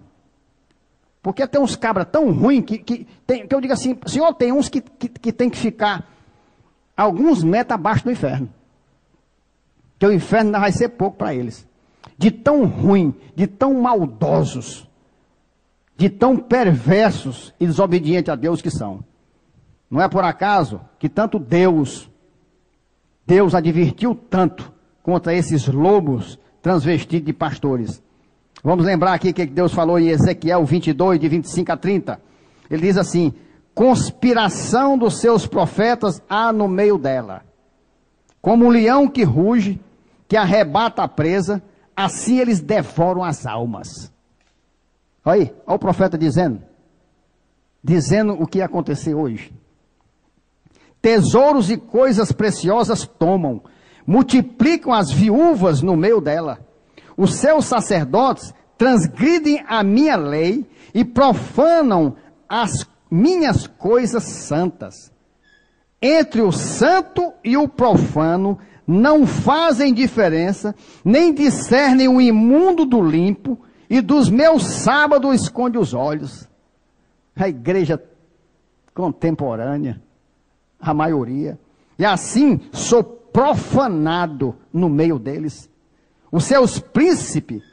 Porque tem uns cabras tão ruins que eu digo assim, senhor, tem uns que tem que ficar alguns metros abaixo do inferno. Que o inferno ainda vai ser pouco para eles. De tão ruim, de tão maldosos, de tão perversos e desobedientes a Deus que são. Não é por acaso que tanto Deus advertiu tanto contra esses lobos transvestidos de pastores. Vamos lembrar aqui que Deus falou em Ezequiel 22, de 25 a 30. Ele diz assim: conspiração dos seus profetas há no meio dela. Como um leão que ruge, que arrebata a presa, assim eles devoram as almas. Olha aí, olha o profeta dizendo o que ia acontecer hoje. Tesouros e coisas preciosas tomam, multiplicam as viúvas no meio dela. Os seus sacerdotes transgridem a minha lei e profanam as minhas coisas santas. Entre o santo e o profano não fazem diferença, nem discernem o imundo do limpo, e dos meus sábados esconde os olhos. A igreja contemporânea, a maioria. E assim sou profanado no meio deles. Os seus príncipes,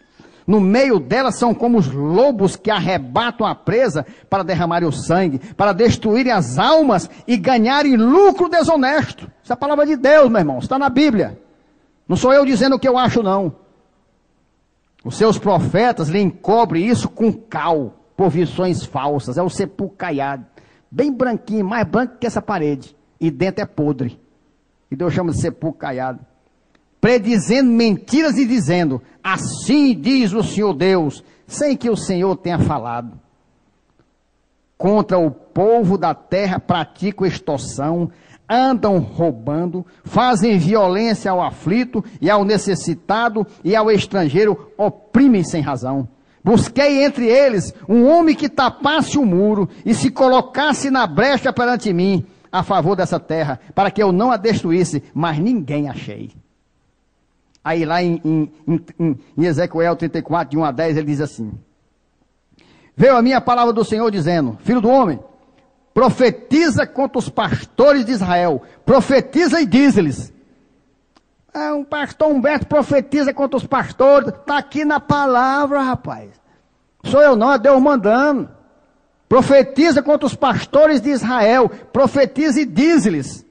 no meio delas, são como os lobos que arrebatam a presa para derramarem o sangue, para destruírem as almas e ganharem lucro desonesto. Isso é a palavra de Deus, meu irmão, está na Bíblia. Não sou eu dizendo o que eu acho, não. Os seus profetas lhe encobrem isso com cal, por visões falsas. É o sepulcro caiado, bem branquinho, mais branco que essa parede, e dentro é podre. E Deus chama de sepulcro caiado. Predizendo mentiras e dizendo, assim diz o Senhor Deus, sem que o Senhor tenha falado. Contra o povo da terra praticam extorsão, andam roubando, fazem violência ao aflito e ao necessitado e ao estrangeiro, oprimem sem razão. Busquei entre eles um homem que tapasse o muro e se colocasse na brecha perante mim, a favor dessa terra, para que eu não a destruísse, mas ninguém achei. Aí lá em Ezequiel 34, de 1 a 10, ele diz assim: veio a minha palavra do Senhor dizendo, filho do homem, profetiza contra os pastores de Israel, profetiza e diz-lhes. Um pastor Humberto profetiza contra os pastores, está aqui na palavra, rapaz. Sou eu não, é Deus mandando. Profetiza contra os pastores de Israel, profetiza e diz-lhes.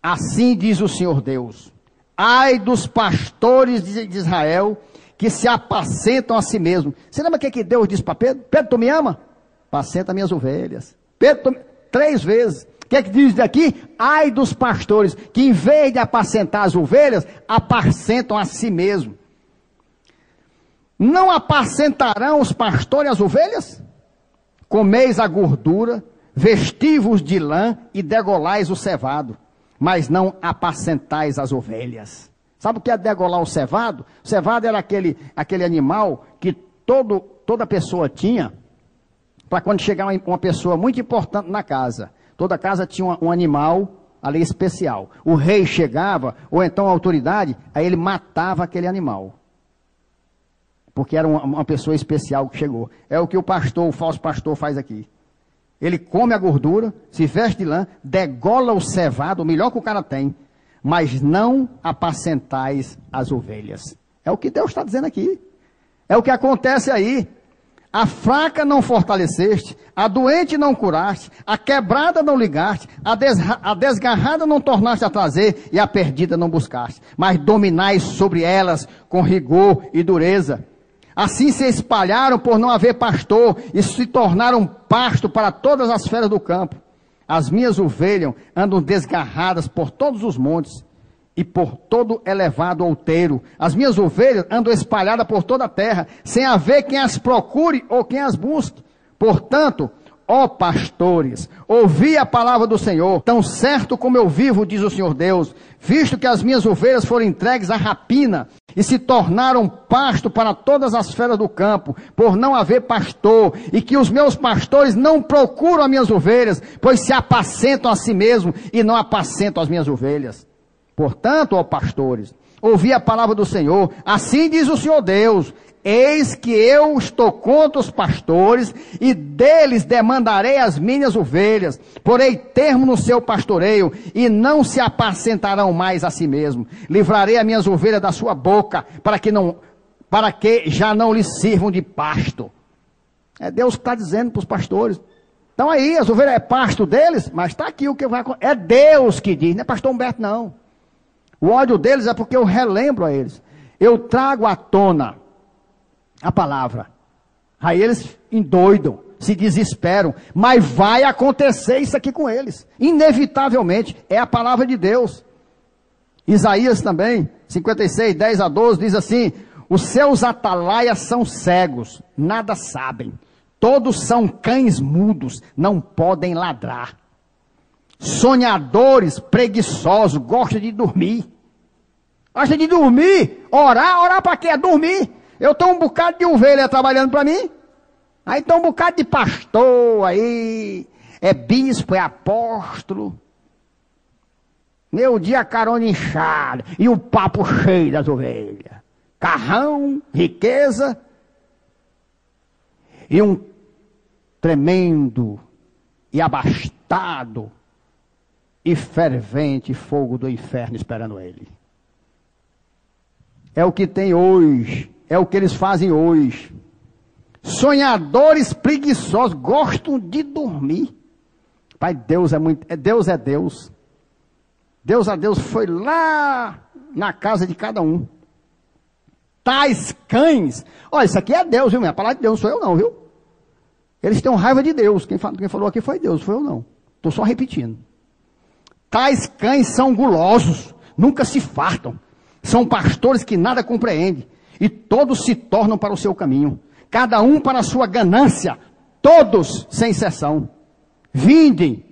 Assim diz o Senhor Deus: ai dos pastores de Israel, que se apacentam a si mesmos. Você lembra o que Deus disse para Pedro? Pedro, tu me ama? Apacenta minhas ovelhas. Pedro, 3 vezes. O que diz daqui? Ai dos pastores, que em vez de apacentar as ovelhas, apacentam a si mesmos. Não apacentarão os pastores as ovelhas? Comeis a gordura, vestivos de lã e degolais o cevado, mas não apacentais as ovelhas. Sabe o que é degolar o cevado? O cevado era aquele animal que toda pessoa tinha, para quando chegar uma pessoa muito importante na casa. Toda casa tinha um animal ali especial. O rei chegava, ou então a autoridade, aí ele matava aquele animal. Porque era uma pessoa especial que chegou. É o que o falso pastor faz aqui. Ele come a gordura, se veste de lã, degola o cevado, o melhor que o cara tem, mas não apacentais as ovelhas. É o que Deus está dizendo aqui. É o que acontece aí. A fraca não fortaleceste, a doente não curaste, a quebrada não ligaste, a desgarrada não tornaste a trazer, e a perdida não buscaste, mas dominais sobre elas com rigor e dureza. Assim se espalharam por não haver pastor, e se tornaram pasto para todas as feras do campo. As minhas ovelhas andam desgarradas por todos os montes, e por todo elevado outeiro. As minhas ovelhas andam espalhadas por toda a terra, sem haver quem as procure ou quem as busque. Portanto, ó pastores, ouvi a palavra do Senhor, tão certo como eu vivo, diz o Senhor Deus, visto que as minhas ovelhas foram entregues à rapina, e se tornaram pasto para todas as feras do campo, por não haver pastor, e que os meus pastores não procuram as minhas ovelhas, pois se apacentam a si mesmos, e não apacentam as minhas ovelhas. Portanto, ó pastores, ouvi a palavra do Senhor, assim diz o Senhor Deus, eis que eu estou contra os pastores, e deles demandarei as minhas ovelhas, porei termo no seu pastoreio, e não se apacentarão mais a si mesmos. Livrarei as minhas ovelhas da sua boca, para que já não lhes sirvam de pasto. É Deus que está dizendo para os pastores. Então aí, as ovelhas é pasto deles, mas está aqui o que vai acontecer. É Deus que diz, não é pastor Humberto não. O ódio deles é porque eu relembro a eles. Eu trago à tona a palavra. Aí eles endoidam, se desesperam. Mas vai acontecer isso aqui com eles. Inevitavelmente, é a palavra de Deus. Isaías também, 56, 10 a 12, diz assim: os seus atalaias são cegos, nada sabem. Todos são cães mudos, não podem ladrar. Sonhadores, preguiçosos, gostam de dormir. Gosta de dormir? Orar para quê? Dormir. Eu tenho um bocado de ovelha trabalhando para mim. Aí tem um bocado de pastor aí. É bispo, é apóstolo. Meu dia carona inchada. E o papo cheio das ovelhas. Carrão, riqueza. E um tremendo e abastado e fervente fogo do inferno esperando ele. É o que tem hoje, é o que eles fazem hoje. Sonhadores preguiçosos, gostam de dormir. Pai, Deus é muito, Deus é Deus. Deus foi lá na casa de cada um. Tais cães, olha, isso aqui é Deus, viu? Minha palavra de Deus, não sou eu não, viu? Eles têm raiva de Deus, quem falou aqui foi Deus, foi eu não. Estou só repetindo. Tais cães são gulosos, nunca se fartam. São pastores que nada compreendem. E todos se tornam para o seu caminho. Cada um para a sua ganância. Todos, sem exceção. Vinde,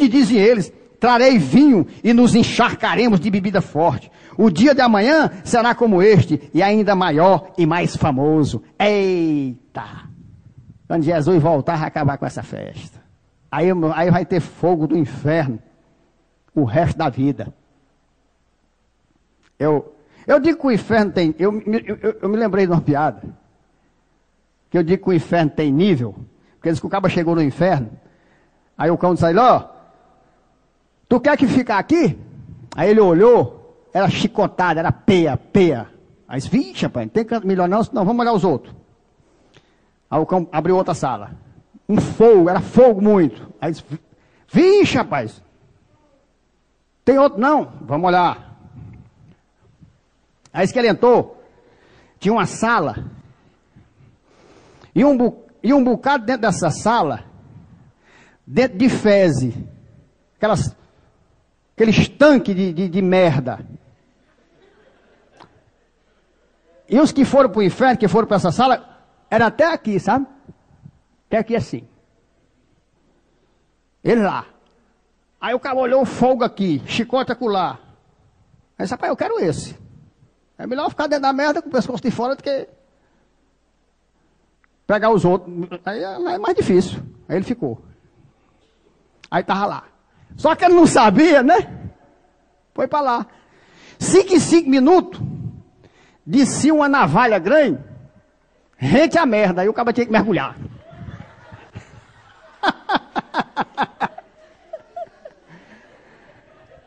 dizem eles. Trarei vinho e nos encharcaremos de bebida forte. O dia de amanhã será como este, e ainda maior e mais famoso. Eita! Quando Jesus voltar, vai acabar com essa festa. Aí vai ter fogo do inferno o resto da vida. Eu digo que o inferno tem... Eu me lembrei de uma piada. Que eu digo que o inferno tem nível. Porque diz que o cara chegou no inferno. Aí o cão disse, ó, tu quer que ficar aqui? Aí ele olhou, era chicotada, era peia. Aí disse, vixe, rapaz, não tem canto melhor não, senão vamos olhar os outros. Aí o cão abriu outra sala. Um fogo, era fogo muito. Aí disse, vixe, rapaz. Tem outro? Não. Vamos olhar. Aí que ele entrou, tinha uma sala, e um bocado dentro dessa sala, dentro de fezes, aqueles tanques de merda. E os que foram para o inferno, que foram para essa sala, era até aqui, sabe? Até aqui assim. Ele lá. Aí o cara olhou o fogo aqui, chicote acolá. Aí disse, rapaz, eu quero esse. É melhor ficar dentro da merda com o pescoço de fora do que pegar os outros. Aí é mais difícil. Aí ele ficou. Aí estava lá. Só que ele não sabia, né? Foi para lá. 5 em 5 minutos, descia uma navalha grande, rente a merda. Aí o cara tinha que mergulhar.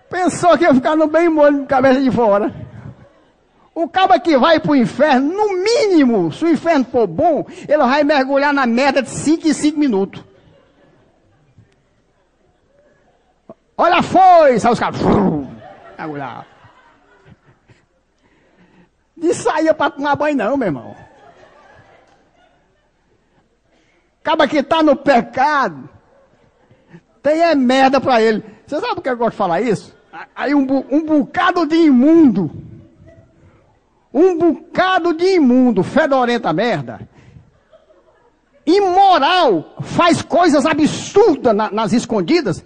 Pensou que ia ficar no bem molho, cabeça de fora. O cabo que vai pro inferno, no mínimo, se o inferno for bom, ele vai mergulhar na merda de 5 em 5 minutos. Olha, foi! Sai os caras. Mergulhar. De sair para tomar banho não, meu irmão. Cabo que tá no pecado, tem é merda para ele. Você sabe por que eu gosto de falar isso? Aí um bocado de imundo, fedorenta merda, imoral, faz coisas absurdas nas escondidas.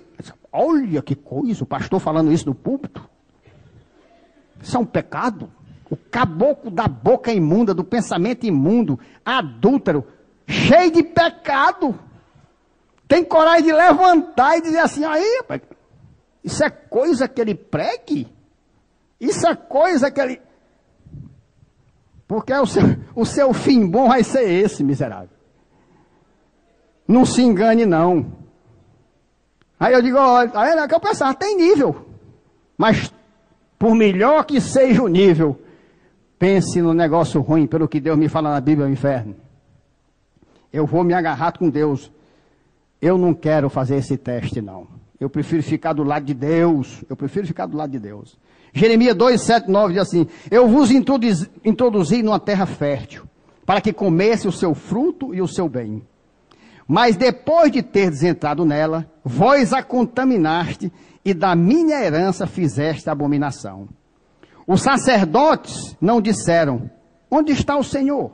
Olha que coisa, o pastor falando isso no púlpito. Isso é um pecado. O caboclo da boca imunda, do pensamento imundo, adúltero, cheio de pecado, tem coragem de levantar e dizer assim, aí, rapaz, isso é coisa que ele pregue? Isso é coisa que ele... Porque o seu fim bom vai ser esse, miserável. Não se engane, não. Aí eu digo, olha, é que eu pensava, tem nível. Mas, por melhor que seja o nível, pense no negócio ruim, pelo que Deus me fala na Bíblia, o inferno. Eu vou me agarrar com Deus. Eu não quero fazer esse teste, não. Eu prefiro ficar do lado de Deus. Jeremias 2, 7, 9 diz assim, eu vos introduzi numa terra fértil, para que comesse o seu fruto e o seu bem. Mas depois de terdes entrado nela, vós a contaminaste e da minha herança fizeste abominação. Os sacerdotes não disseram, onde está o Senhor?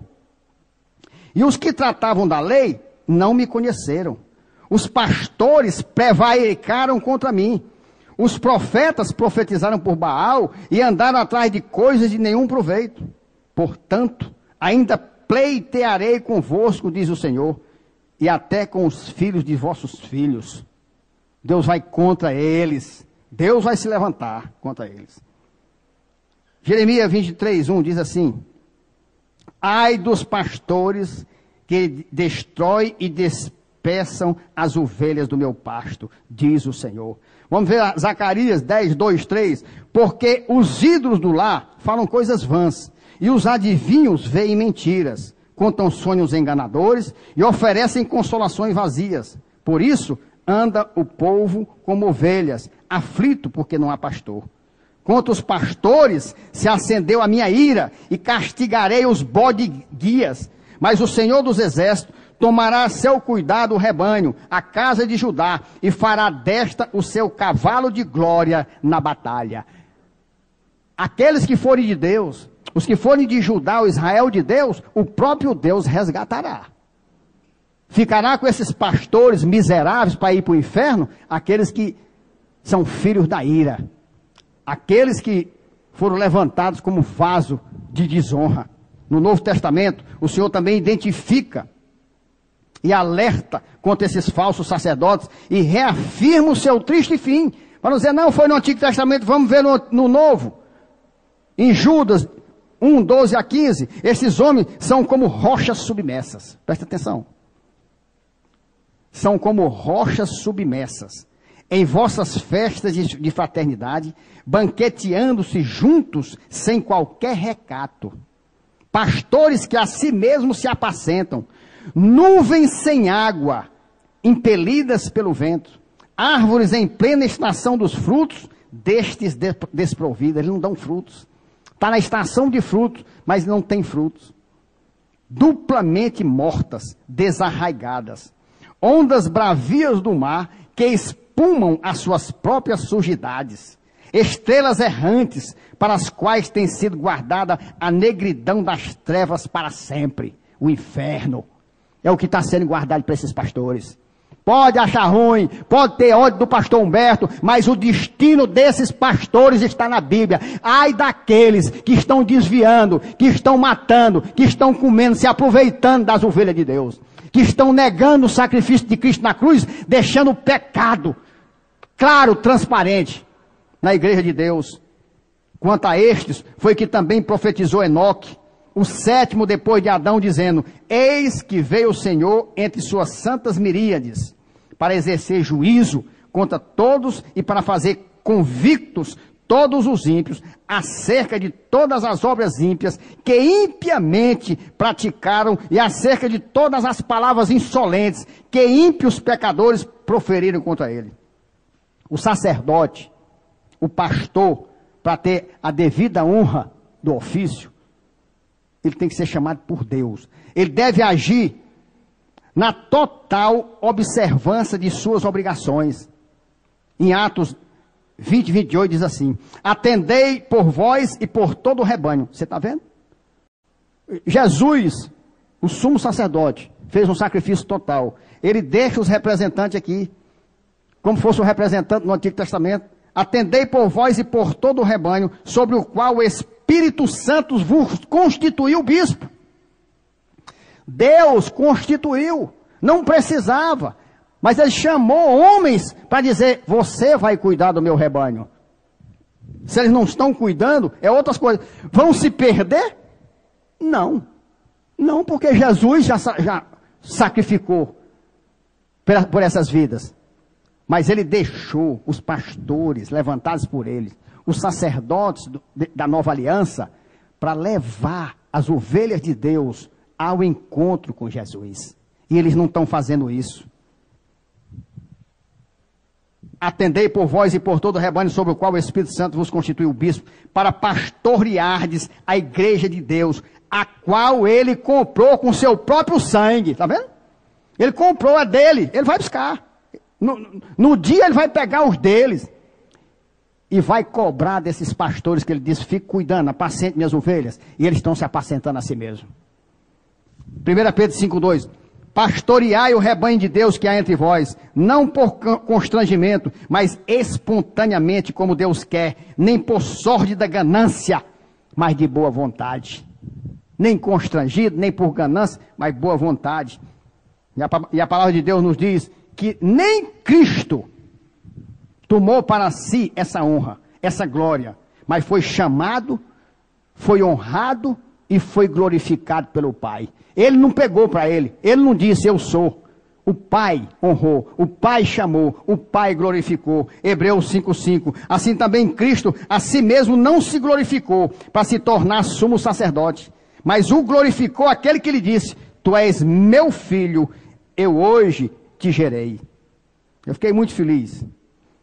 E os que tratavam da lei não me conheceram. Os pastores prevaricaram contra mim. Os profetas profetizaram por Baal e andaram atrás de coisas de nenhum proveito. Portanto, ainda pleitearei convosco, diz o Senhor, e até com os filhos de vossos filhos. Deus vai contra eles. Deus vai se levantar contra eles. Jeremias 23, 1 diz assim, ai dos pastores que destrói e despeçam as ovelhas do meu pasto, diz o Senhor. Vamos ver Zacarias 10, 2, 3. Porque os ídolos do lar falam coisas vãs, e os adivinhos veem mentiras, contam sonhos enganadores e oferecem consolações vazias. Por isso, anda o povo como ovelhas, aflito porque não há pastor. Contra os pastores se acendeu a minha ira, e castigarei os bode-guias. Mas o Senhor dos Exércitos tomará a seu cuidado o rebanho, a casa de Judá, e fará desta o seu cavalo de glória na batalha. Aqueles que forem de Deus, os que forem de Judá, o Israel de Deus, o próprio Deus resgatará. Ficará com esses pastores miseráveis para ir para o inferno, aqueles que são filhos da ira. Aqueles que foram levantados como vaso de desonra. No Novo Testamento, o Senhor também identifica e alerta contra esses falsos sacerdotes e reafirma o seu triste fim. Para não dizer, não, foi no Antigo Testamento, vamos ver no Novo. Em Judas 1, 12 a 15, esses homens são como rochas submersas. Presta atenção. São como rochas submersas. Em vossas festas de fraternidade, banqueteando-se juntos sem qualquer recato. Pastores que a si mesmos se apacentam, nuvens sem água, impelidas pelo vento, árvores em plena estação dos frutos, destes desprovidos, eles não dão frutos. Está na estação de frutos, mas não tem frutos. Duplamente mortas, desarraigadas. Ondas bravias do mar que espumam as suas próprias sujidades. Estrelas errantes para as quais tem sido guardada a negridão das trevas para sempre. O inferno é o que está sendo guardado para esses pastores. Pode achar ruim, pode ter ódio do pastor Humberto, mas o destino desses pastores está na Bíblia. Ai daqueles que estão desviando, que estão matando, que estão comendo, se aproveitando das ovelhas de Deus, que estão negando o sacrifício de Cristo na cruz, deixando o pecado claro, transparente na igreja de Deus. Quanto a estes, foi que também profetizou Enoque, o sétimo depois de Adão, dizendo: eis que veio o Senhor entre suas santas miríades, para exercer juízo contra todos e para fazer convictos todos os ímpios, acerca de todas as obras ímpias que impiamente praticaram e acerca de todas as palavras insolentes que ímpios pecadores proferiram contra ele. O sacerdote, o pastor, para ter a devida honra do ofício, ele tem que ser chamado por Deus. Ele deve agir na total observância de suas obrigações. Em Atos 20, 28 diz assim: atendei por vós e por todo o rebanho. Você está vendo? Jesus, o sumo sacerdote, fez um sacrifício total. Ele deixa os representantes aqui, como fosse um representante no Antigo Testamento. Atendei por vós e por todo o rebanho, sobre o qual o Espírito Santo vos constituiu bispo. Deus constituiu, não precisava, mas ele chamou homens para dizer: você vai cuidar do meu rebanho. Se eles não estão cuidando, é outras coisas. Vão se perder? Não, não, porque Jesus já sacrificou por essas vidas. Mas ele deixou os pastores levantados por ele, os sacerdotes da nova aliança, para levar as ovelhas de Deus ao encontro com Jesus. E eles não estão fazendo isso. Atendei por vós e por todo o rebanho sobre o qual o Espírito Santo vos constituiu bispo, para pastoreardes a igreja de Deus, a qual ele comprou com seu próprio sangue. Está vendo? Ele comprou, é dele, ele vai buscar. No dia ele vai pegar os deles e vai cobrar desses pastores que ele disse: fique cuidando, apacente minhas ovelhas. E eles estão se apacentando a si mesmo. 1 Pedro 5,2: pastoreai o rebanho de Deus que há entre vós, não por constrangimento, mas espontaneamente, como Deus quer, nem por sórdida ganância, mas de boa vontade. Nem constrangido, nem por ganância, mas boa vontade. E a palavra de Deus nos diz que nem Cristo tomou para si essa honra, essa glória, mas foi chamado, foi honrado e foi glorificado pelo Pai. Ele não pegou para ele, ele não disse eu sou. O Pai honrou, o Pai chamou, o Pai glorificou. Hebreus 5,5. Assim também Cristo a si mesmo não se glorificou para se tornar sumo sacerdote, mas o glorificou aquele que lhe disse: tu és meu filho, eu hoje te gerei. Eu fiquei muito feliz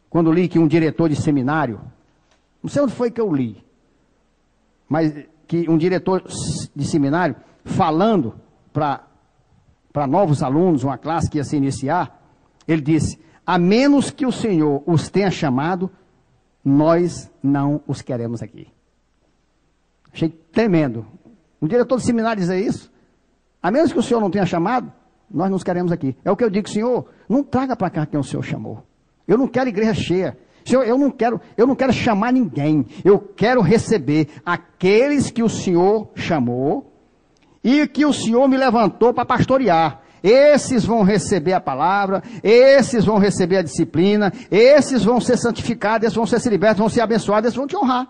quando li que um diretor de seminário, não sei onde foi que eu li, mas que um diretor de seminário, falando para novos alunos, uma classe que ia se iniciar, ele disse: a menos que o Senhor os tenha chamado, nós não os queremos aqui. Achei tremendo. Um diretor de seminário dizer isso: a menos que o Senhor não tenha chamado, nós nos queremos aqui. É o que eu digo: Senhor, não traga para cá quem o Senhor chamou. Eu não quero igreja cheia. Senhor, eu não quero chamar ninguém. Eu quero receber aqueles que o Senhor chamou e que o Senhor me levantou para pastorear. Esses vão receber a palavra, esses vão receber a disciplina, esses vão ser santificados, esses vão ser libertos, vão ser abençoados, esses vão te honrar.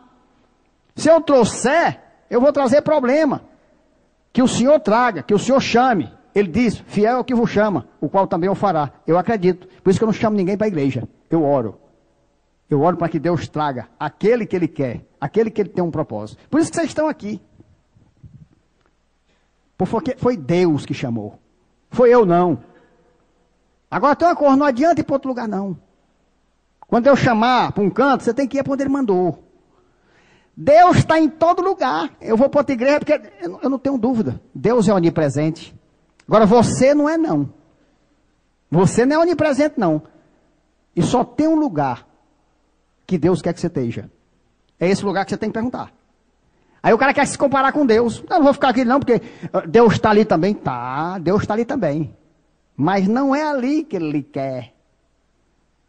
Se eu trouxer, eu vou trazer problema. Que o Senhor traga, que o Senhor chame. Ele diz: fiel é o que vos chama, o qual também o fará. Eu acredito. Por isso que eu não chamo ninguém para a igreja. Eu oro. Eu oro para que Deus traga aquele que Ele quer, aquele que Ele tem um propósito. Por isso que vocês estão aqui. Porque foi Deus que chamou. Foi eu não. Agora tem uma coisa, não adianta ir para outro lugar não. Quando Deus chamar para um canto, você tem que ir para onde Ele mandou. Deus está em todo lugar. Eu vou para outra igreja porque eu não tenho dúvida. Deus é onipresente. Agora você não é não. Você não é onipresente não. E só tem um lugar que Deus quer que você esteja. É esse lugar que você tem que perguntar. Aí o cara quer se comparar com Deus. Eu não vou ficar aqui não, porque Deus está ali também. Tá, Deus está ali também. Mas não é ali que Ele quer.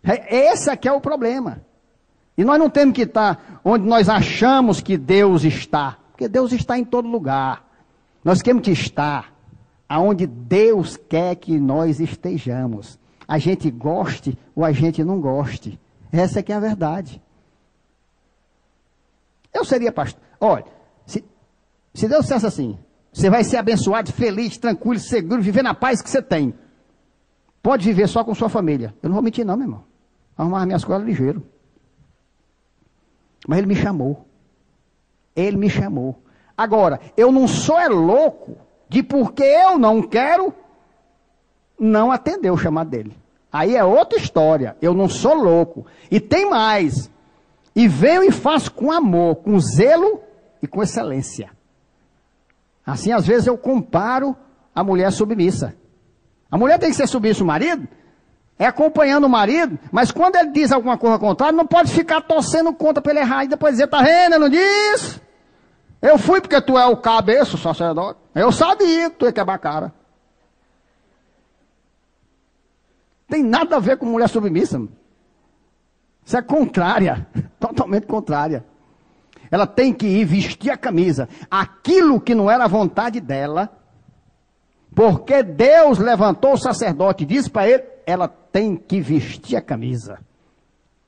Esse aqui é o problema. E nós não temos que estar onde nós achamos que Deus está. Porque Deus está em todo lugar. Nós temos que estar aonde Deus quer que nós estejamos. A gente goste ou a gente não goste. Essa é que é a verdade. Eu seria pastor. Olha, se Deus dissesse assim, você vai ser abençoado, feliz, tranquilo, seguro, viver na paz que você tem. Pode viver só com sua família. Eu não vou mentir não, meu irmão. Arrumar minhas coisas ligeiro. Mas Ele me chamou. Ele me chamou. Agora, eu não sou louco de porque eu não quero não atender o chamado dele. Aí é outra história. Eu não sou louco. E tem mais. E venho e faço com amor, com zelo e com excelência. Assim, às vezes, eu comparo a mulher submissa. A mulher tem que ser submissa ao marido, é acompanhando o marido, mas quando ele diz alguma coisa contrária, não pode ficar torcendo contra para ele errar e depois dizer, tá vendo, eu não disse? Eu fui porque tu é o cabeça, o sacerdote. Eu sabia que tu ia quebrar a cara. Tem nada a ver com mulher submissa. Isso é contrária, totalmente contrária. Ela tem que ir vestir a camisa. Aquilo que não era a vontade dela, porque Deus levantou o sacerdote e disse para ele, ela tem que vestir a camisa.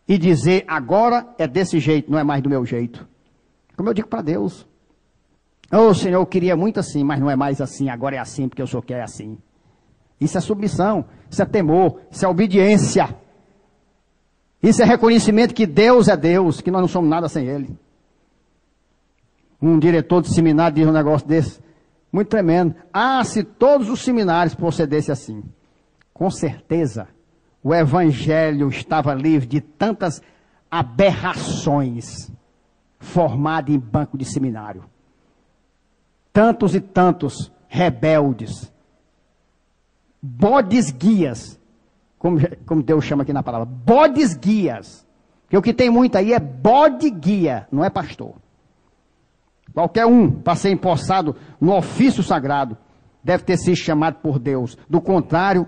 E dizer, agora é desse jeito, não é mais do meu jeito. Como eu digo para Deus. Oh, Senhor, eu queria muito assim, mas não é mais assim, agora é assim, porque o Senhor quer assim. Isso é submissão, isso é temor, isso é obediência. Isso é reconhecimento que Deus é Deus, que nós não somos nada sem Ele. Um diretor de seminário diz um negócio desse, muito tremendo. Ah, se todos os seminários procedessem assim, com certeza o evangelho estava livre de tantas aberrações formadas em banco de seminário. Tantos e tantos rebeldes, bodes guias, como Deus chama aqui na palavra, bodes guias. Porque o que tem muito aí é bode guia, não é pastor. Qualquer um, para ser empossado no ofício sagrado, deve ter sido chamado por Deus. Do contrário,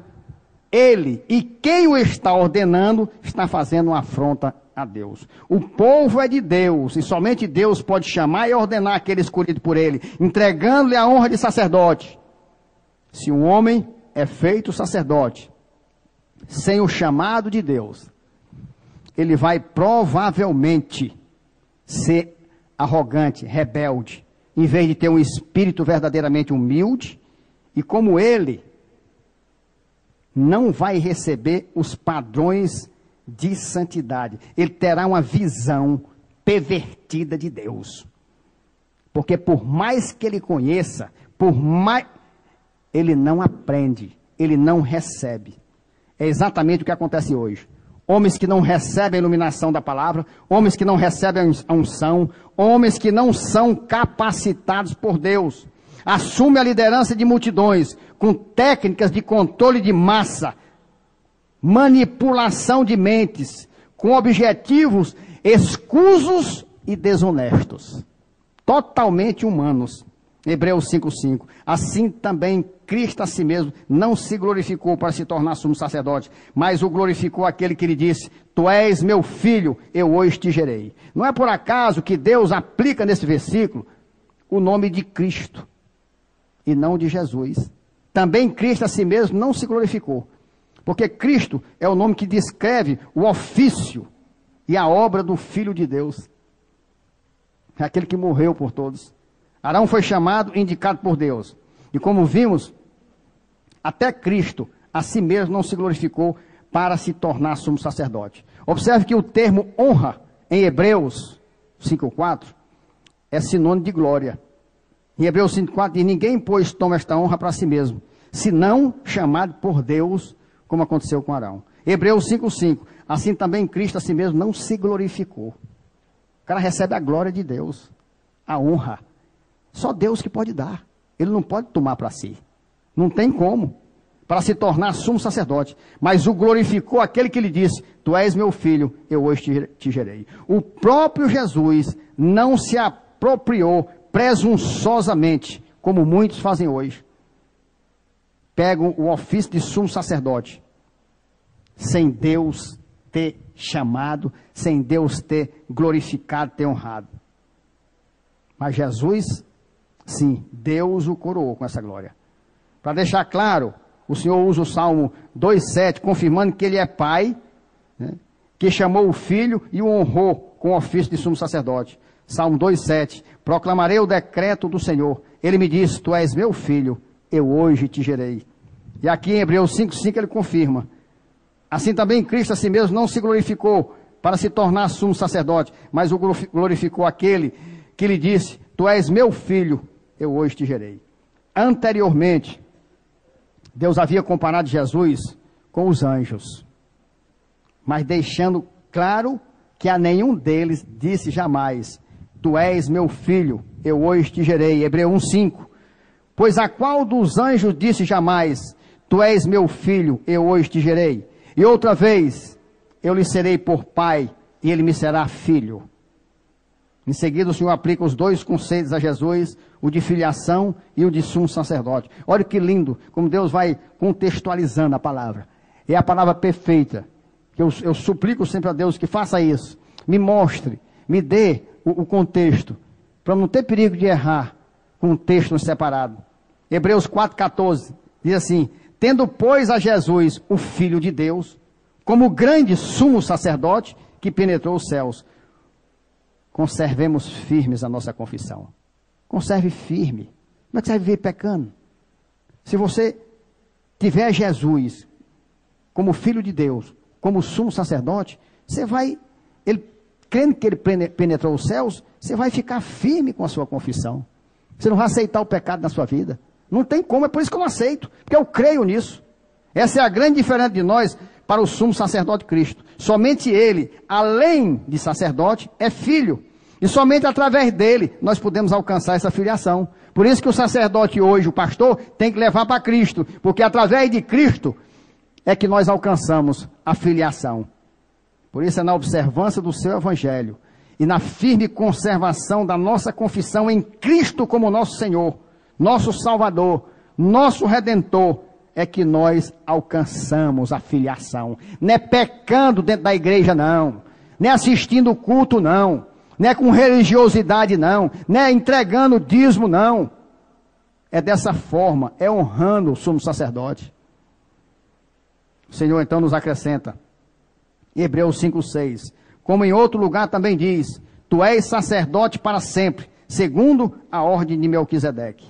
ele e quem o está ordenando, está fazendo uma afronta a Deus. O povo é de Deus, e somente Deus pode chamar e ordenar aquele escolhido por ele, entregando-lhe a honra de sacerdote. Se um homem é feito sacerdote, sem o chamado de Deus, ele vai provavelmente ser arrogante, rebelde, em vez de ter um espírito verdadeiramente humilde, e como ele, não vai receber os padrões de santidade. Ele terá uma visão pervertida de Deus. Porque por mais que ele conheça, por mais, ele não aprende, ele não recebe. É exatamente o que acontece hoje. Homens que não recebem a iluminação da palavra, homens que não recebem a unção, homens que não são capacitados por Deus. Assume a liderança de multidões, com técnicas de controle de massa, manipulação de mentes, com objetivos escusos e desonestos, totalmente humanos. Hebreus 5:5. Assim também Cristo a si mesmo não se glorificou para se tornar sumo sacerdote, mas o glorificou aquele que lhe disse, tu és meu filho, eu hoje te gerei. Não é por acaso que Deus aplica nesse versículo o nome de Cristo e não de Jesus. Também Cristo a si mesmo não se glorificou, porque Cristo é o nome que descreve o ofício e a obra do Filho de Deus. É aquele que morreu por todos. Arão foi chamado e indicado por Deus. E como vimos, até Cristo a si mesmo não se glorificou para se tornar sumo sacerdote. Observe que o termo honra, em Hebreus 5:4, é sinônimo de glória. Em Hebreus 5:4 diz, ninguém, pois, toma esta honra para si mesmo, senão chamado por Deus, como aconteceu com Arão. Hebreus 5:5, assim também Cristo a si mesmo não se glorificou. O cara recebe a glória de Deus, a honra. Só Deus que pode dar. Ele não pode tomar para si. Não tem como. Para se tornar sumo sacerdote. Mas o glorificou aquele que lhe disse: tu és meu filho, eu hoje te gerei. O próprio Jesus não se apropriou presunçosamente, como muitos fazem hoje. Pegam o ofício de sumo sacerdote, sem Deus ter chamado, sem Deus ter glorificado, ter honrado. Mas Jesus, sim, Deus o coroou com essa glória. Para deixar claro, o Senhor usa o Salmo 2,7, confirmando que Ele é Pai, né, que chamou o Filho e o honrou com o ofício de sumo sacerdote. Salmo 2,7, proclamarei o decreto do Senhor. Ele me diz: tu és meu filho, eu hoje te gerei. E aqui em Hebreus 5,5 ele confirma: assim também Cristo a si mesmo não se glorificou para se tornar sumo sacerdote, mas o glorificou aquele que lhe disse: tu és meu filho, eu hoje te gerei. Anteriormente, Deus havia comparado Jesus com os anjos, mas deixando claro que a nenhum deles disse jamais: tu és meu filho, eu hoje te gerei. Hebreus 1,5. Pois a qual dos anjos disse jamais: tu és meu filho, eu hoje te gerei? E outra vez, eu lhe serei por pai, e ele me será filho. Em seguida, o Senhor aplica os dois conceitos a Jesus, o de filiação e o de sumo sacerdote. Olha que lindo, como Deus vai contextualizando a palavra. É a palavra perfeita. Eu suplico sempre a Deus que faça isso. Me mostre, me dê o contexto, para não ter perigo de errar com um texto separado. Hebreus 4,14 diz assim: tendo, pois, a Jesus, o Filho de Deus, como grande sumo sacerdote que penetrou os céus, conservemos firmes a nossa confissão. Conserve firme. Como é que você vai viver pecando? Se você tiver Jesus como Filho de Deus, como sumo sacerdote, você vai, crendo que ele penetrou os céus, você vai ficar firme com a sua confissão. Você não vai aceitar o pecado na sua vida. Não tem como, é por isso que eu não aceito, porque eu creio nisso. Essa é a grande diferença de nós para o sumo sacerdote Cristo. Somente ele, além de sacerdote, é filho. E somente através dele nós podemos alcançar essa filiação. Por isso que o sacerdote hoje, o pastor, tem que levar para Cristo. Porque através de Cristo é que nós alcançamos a filiação. Por isso é na observância do seu evangelho e na firme conservação da nossa confissão em Cristo como nosso Senhor, nosso Salvador, nosso Redentor, é que nós alcançamos a filiação. Não é pecando dentro da igreja, não. Não é assistindo o culto, não. Não é com religiosidade, não. Não é entregando dízimo, não. É dessa forma, é honrando o sumo sacerdote. O Senhor então nos acrescenta, Hebreus 5,6. Como em outro lugar também diz: tu és sacerdote para sempre, segundo a ordem de Melquisedeque.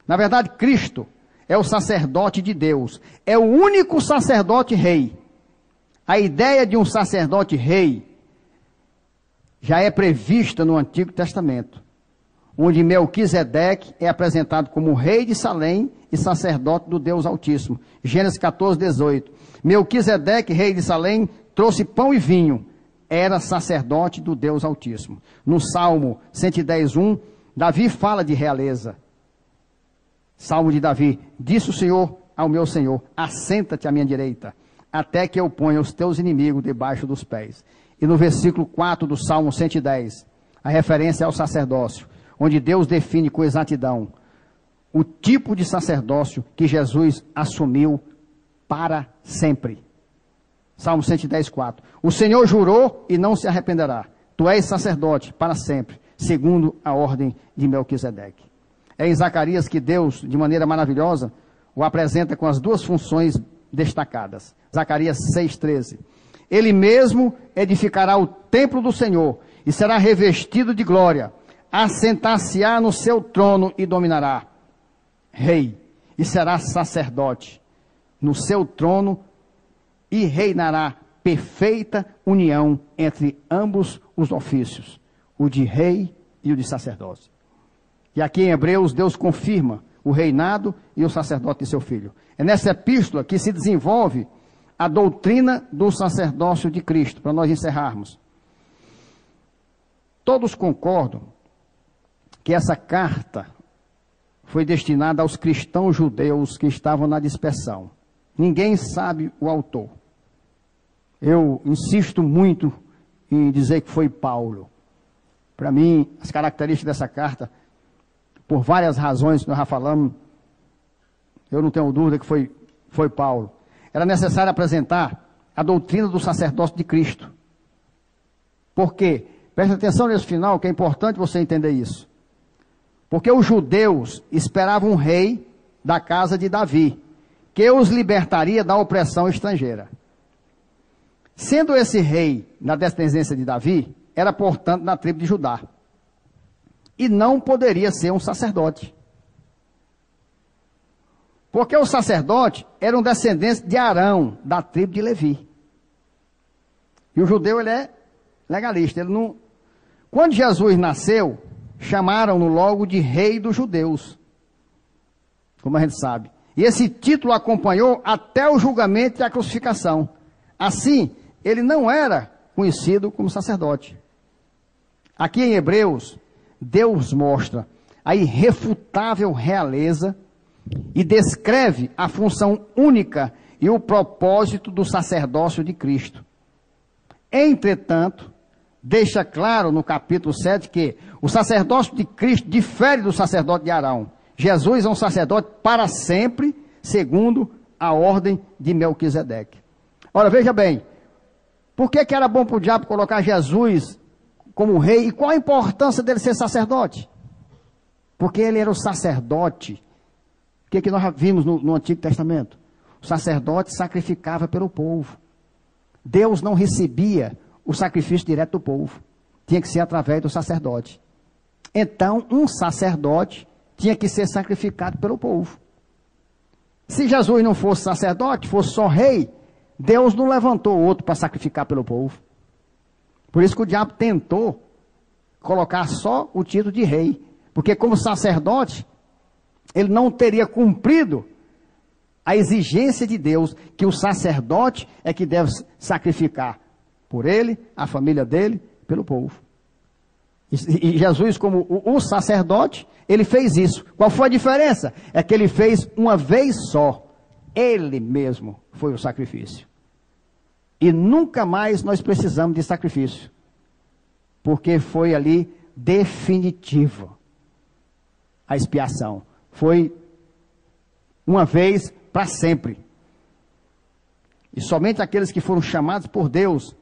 Na verdade, Cristo é o sacerdote de Deus. É o único sacerdote rei. A ideia de um sacerdote rei já é prevista no Antigo Testamento, onde Melquisedeque é apresentado como rei de Salém e sacerdote do Deus Altíssimo. Gênesis 14:18. Melquisedeque, rei de Salém, trouxe pão e vinho. Era sacerdote do Deus Altíssimo. No Salmo 110:1, Davi fala de realeza. Salmo de Davi: disse o Senhor ao meu Senhor: assenta-te à minha direita, até que eu ponha os teus inimigos debaixo dos pés. E no versículo 4 do Salmo 110, a referência ao sacerdócio, onde Deus define com exatidão o tipo de sacerdócio que Jesus assumiu para sempre. Salmo 110, 4. O Senhor jurou e não se arrependerá. Tu és sacerdote para sempre, segundo a ordem de Melquisedeque. É em Zacarias que Deus, de maneira maravilhosa, o apresenta com as duas funções destacadas. Zacarias 6,13. Ele mesmo edificará o templo do Senhor e será revestido de glória. Assentar-se-á no seu trono e dominará. Rei, e será sacerdote no seu trono e reinará perfeita união entre ambos os ofícios, o de rei e o de sacerdócio. E aqui em Hebreus, Deus confirma o reinado e o sacerdote de seu filho. É nessa epístola que se desenvolve a doutrina do sacerdócio de Cristo, para nós encerrarmos. Todos concordam que essa carta foi destinada aos cristãos judeus que estavam na dispersão. Ninguém sabe o autor. Eu insisto muito em dizer que foi Paulo. Para mim, as características dessa carta, por várias razões que nós já falamos, eu não tenho dúvida que foi Paulo. Era necessário apresentar a doutrina do sacerdócio de Cristo. Por quê? Preste atenção nesse final, que é importante você entender isso. Porque os judeus esperavam um rei da casa de Davi, que os libertaria da opressão estrangeira. Sendo esse rei na descendência de Davi, era portanto da tribo de Judá. E não poderia ser um sacerdote. Porque o sacerdote era um descendente de Arão, da tribo de Levi. E o judeu, ele é legalista. Ele não... Quando Jesus nasceu, chamaram-no logo de rei dos judeus. Como a gente sabe. E esse título acompanhou até o julgamento e a crucificação. Assim, ele não era conhecido como sacerdote. Aqui em Hebreus, Deus mostra a irrefutável realeza e descreve a função única e o propósito do sacerdócio de Cristo. Entretanto, deixa claro no capítulo 7 que o sacerdócio de Cristo difere do sacerdote de Arão. Jesus é um sacerdote para sempre, segundo a ordem de Melquisedeque. Ora, veja bem, por que era bom para o diabo colocar Jesus como rei? E qual a importância dele ser sacerdote? Porque ele era o sacerdote. O que nós vimos no Antigo Testamento? O sacerdote sacrificava pelo povo. Deus não recebia o sacrifício direto do povo. Tinha que ser através do sacerdote. Então, um sacerdote tinha que ser sacrificado pelo povo. Se Jesus não fosse sacerdote, fosse só rei, Deus não levantou outro para sacrificar pelo povo. Por isso que o diabo tentou colocar só o título de rei. Porque como sacerdote, ele não teria cumprido a exigência de Deus, que o sacerdote é que deve sacrificar por ele, a família dele, pelo povo. E Jesus, como o sacerdote, ele fez isso. Qual foi a diferença? É que ele fez uma vez só. Ele mesmo foi o sacrifício. E nunca mais nós precisamos de sacrifício. Porque foi ali definitivo a expiação. Foi uma vez para sempre. E somente aqueles que foram chamados por Deus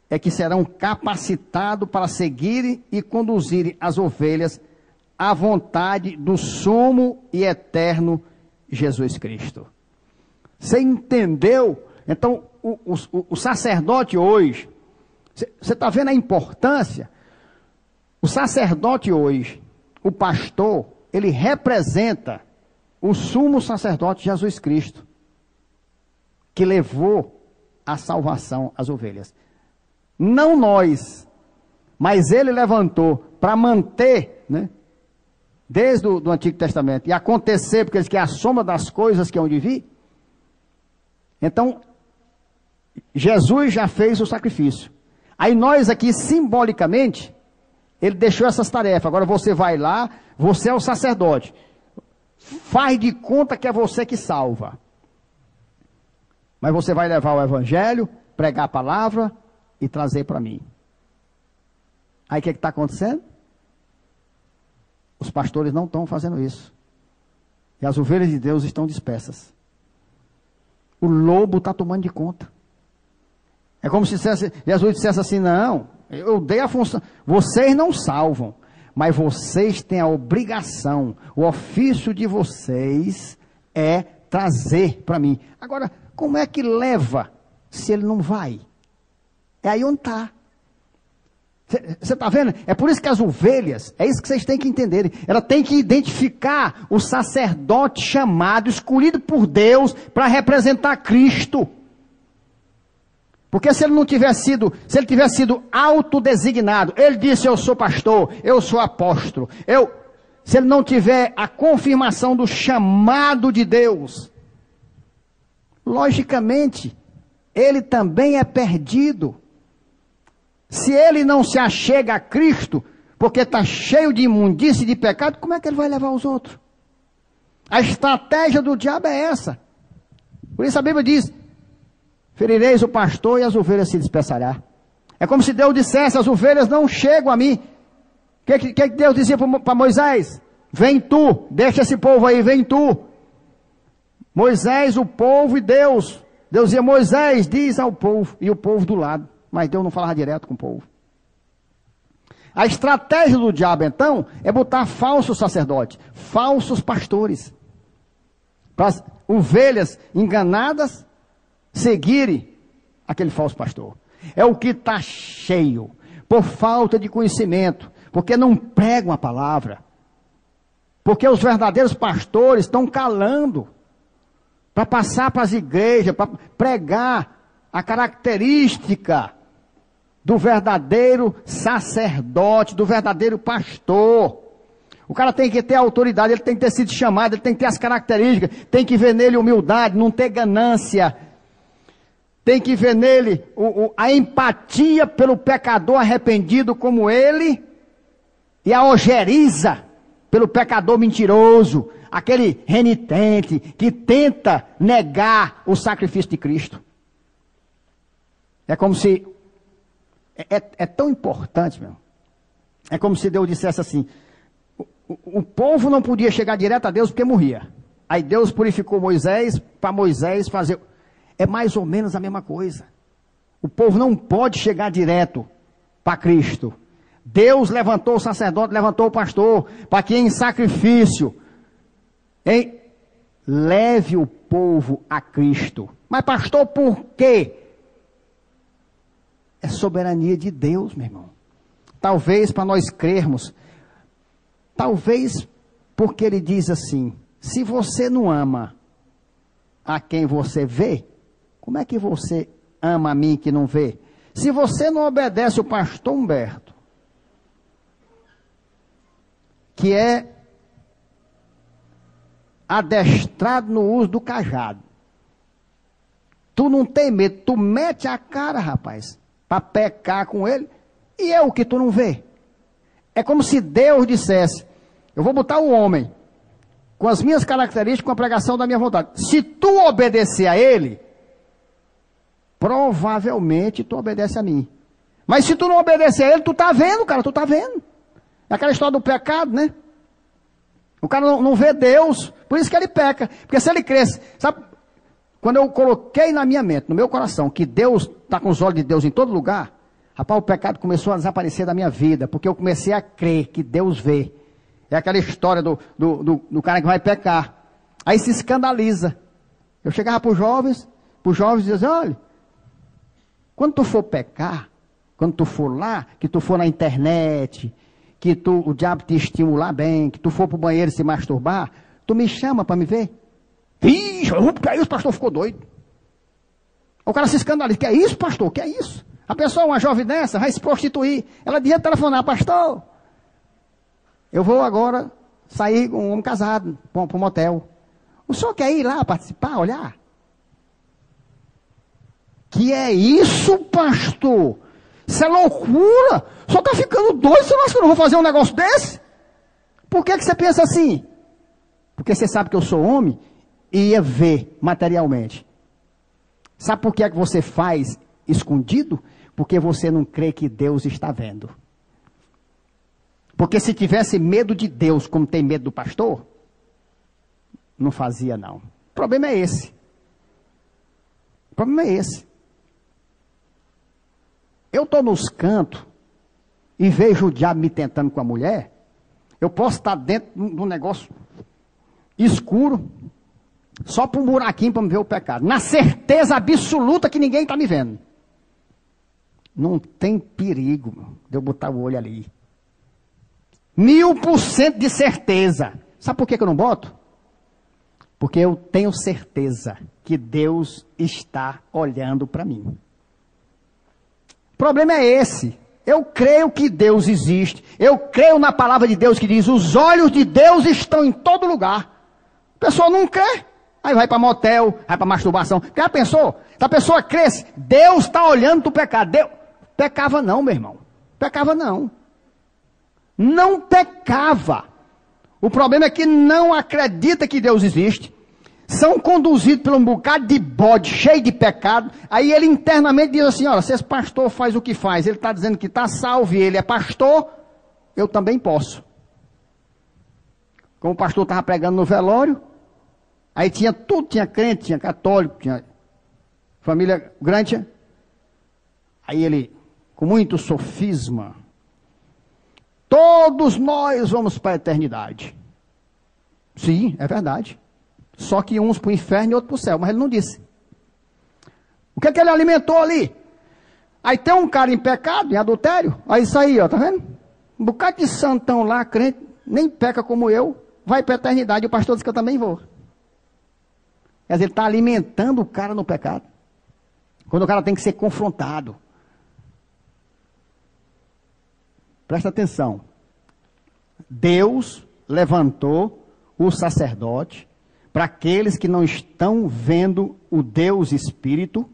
é que serão capacitados para seguirem e conduzirem as ovelhas à vontade do sumo e eterno Jesus Cristo. Você entendeu? Então, o sacerdote hoje, você está vendo a importância? O sacerdote hoje, o pastor, ele representa o sumo sacerdote Jesus Cristo, que levou a salvação às ovelhas. Não nós, mas ele levantou para manter, né, desde o Antigo Testamento, e acontecer, porque ele quer a soma das coisas que hão de vir. Então, Jesus já fez o sacrifício. Aí nós aqui, simbolicamente, ele deixou essas tarefas. Agora você vai lá, você é o sacerdote. Faz de conta que é você que salva. Mas você vai levar o evangelho, pregar a palavra e trazer para mim. Aí o que está acontecendo? Os pastores não estão fazendo isso. E as ovelhas de Deus estão dispersas. O lobo está tomando de conta. É como se Jesus dissesse assim: não, eu dei a função. Vocês não salvam, mas vocês têm a obrigação. O ofício de vocês é trazer para mim. Agora, como é que leva se ele não vai? É aí onde está. Você está vendo? É por isso que as ovelhas, é isso que vocês têm que entenderem. Ela tem que identificar o sacerdote chamado, escolhido por Deus para representar Cristo. Porque se ele não tivesse sido, se ele tivesse sido autodesignado, ele disse: eu sou pastor, eu sou apóstolo. Se ele não tiver a confirmação do chamado de Deus, logicamente, ele também é perdido. Se ele não se achega a Cristo, porque está cheio de imundície e de pecado, como é que ele vai levar os outros? A estratégia do diabo é essa. Por isso a Bíblia diz, ferireis o pastor e as ovelhas se dispersarão. É como se Deus dissesse, as ovelhas não chegam a mim. O que Deus dizia para Moisés? Vem tu, deixa esse povo aí, vem tu. Moisés, o povo e Deus. Deus dizia, Moisés, diz ao povo, e o povo do lado. Mas Deus não falava direto com o povo. A estratégia do diabo, então, é botar falsos sacerdotes, falsos pastores, para as ovelhas enganadas seguirem aquele falso pastor. É o que está cheio, por falta de conhecimento, porque não pregam a palavra, porque os verdadeiros pastores estão calando, para passar para as igrejas, para pregar a característica do verdadeiro sacerdote, do verdadeiro pastor. O cara tem que ter autoridade, ele tem que ter sido chamado, ele tem que ter as características, tem que ver nele humildade, não ter ganância, tem que ver nele a empatia pelo pecador arrependido como ele, e a ojeriza pelo pecador mentiroso, aquele renitente que tenta negar o sacrifício de Cristo. É como se é tão importante, meu. É como se Deus dissesse assim, o povo não podia chegar direto a Deus porque morria. Aí Deus purificou Moisés para Moisés fazer. É mais ou menos a mesma coisa. O povo não pode chegar direto para Cristo. Deus levantou o sacerdote, levantou o pastor, para que em sacrifício leve o povo a Cristo. Mas pastor, por quê? É soberania de Deus, meu irmão. Talvez para nós crermos, talvez porque ele diz assim, se você não ama a quem você vê, como é que você ama a mim que não vê? Se você não obedece o pastor Humberto, que é adestrado no uso do cajado, tu não tem medo, tu mete a cara, rapaz, para pecar com ele, e é o que tu não vê. É como se Deus dissesse, eu vou botar o homem, com as minhas características, com a pregação da minha vontade. Se tu obedecer a ele, provavelmente tu obedece a mim. Mas se tu não obedecer a ele, tu tá vendo, cara, tu tá vendo. É aquela história do pecado, né? O cara não vê Deus, por isso que ele peca. Porque se ele cresce, sabe, quando eu coloquei na minha mente, no meu coração, que Deus está com os olhos de Deus em todo lugar, rapaz, o pecado começou a desaparecer da minha vida, porque eu comecei a crer que Deus vê. É aquela história do cara que vai pecar. Aí se escandaliza. Eu chegava para os jovens e dizia, olha, quando tu for pecar, quando tu for lá, que tu for na internet, que o diabo te estimular bem, que tu for para o banheiro se masturbar, tu me chama para me ver. Ixi, que é isso, pastor, ficou doido. O cara se escandaliza, que é isso, pastor, que é isso? A pessoa, uma jovem dessa, vai se prostituir. Ela devia telefonar, pastor, eu vou agora sair com um homem casado, para um motel. O senhor quer ir lá participar, olhar? Que é isso, pastor? Isso é loucura. Só está ficando doido, você não acha que eu não vou fazer um negócio desse? Por que você pensa assim? Porque você sabe que eu sou homem e ia ver materialmente. Sabe por que é que você faz escondido? Porque você não crê que Deus está vendo. Porque se tivesse medo de Deus, como tem medo do pastor, não fazia não. O problema é esse. O problema é esse. Eu estou nos cantos e vejo o diabo me tentando com a mulher, eu posso estar dentro de um negócio escuro, só para um buraquinho para me ver o pecado, na certeza absoluta que ninguém está me vendo. Não tem perigo de eu botar o olho ali. 1000% de certeza. Sabe por que eu não boto? Porque eu tenho certeza que Deus está olhando para mim. O problema é esse. Eu creio que Deus existe. Eu creio na palavra de Deus que diz, os olhos de Deus estão em todo lugar. A pessoa não crê. Aí vai para motel, vai para masturbação. Já pensou? Se a pessoa cresce, Deus está olhando para o pecado. Deus pecava não, meu irmão. Pecava não. Não pecava. O problema é que não acredita que Deus existe. São conduzidos por um bocado de bode, cheio de pecado. Aí ele internamente diz assim, olha, se esse pastor faz o que faz, ele está dizendo que está salvo e ele é pastor, eu também posso. Como o pastor estava pregando no velório, aí tinha tudo, tinha crente, tinha católico, tinha família grande. Aí ele, com muito sofisma, todos nós vamos para a eternidade. Sim, é verdade. Só que uns para o inferno e outros para o céu, mas ele não disse. O que é que ele alimentou ali? Aí tem um cara em pecado, em adultério, aí isso aí, ó, tá vendo? Um bocado de santão lá, crente, nem peca como eu, vai para a eternidade, e o pastor diz que eu também vou. Quer dizer, ele está alimentando o cara no pecado. Quando o cara tem que ser confrontado. Presta atenção. Deus levantou o sacerdote para aqueles que não estão vendo o Deus Espírito,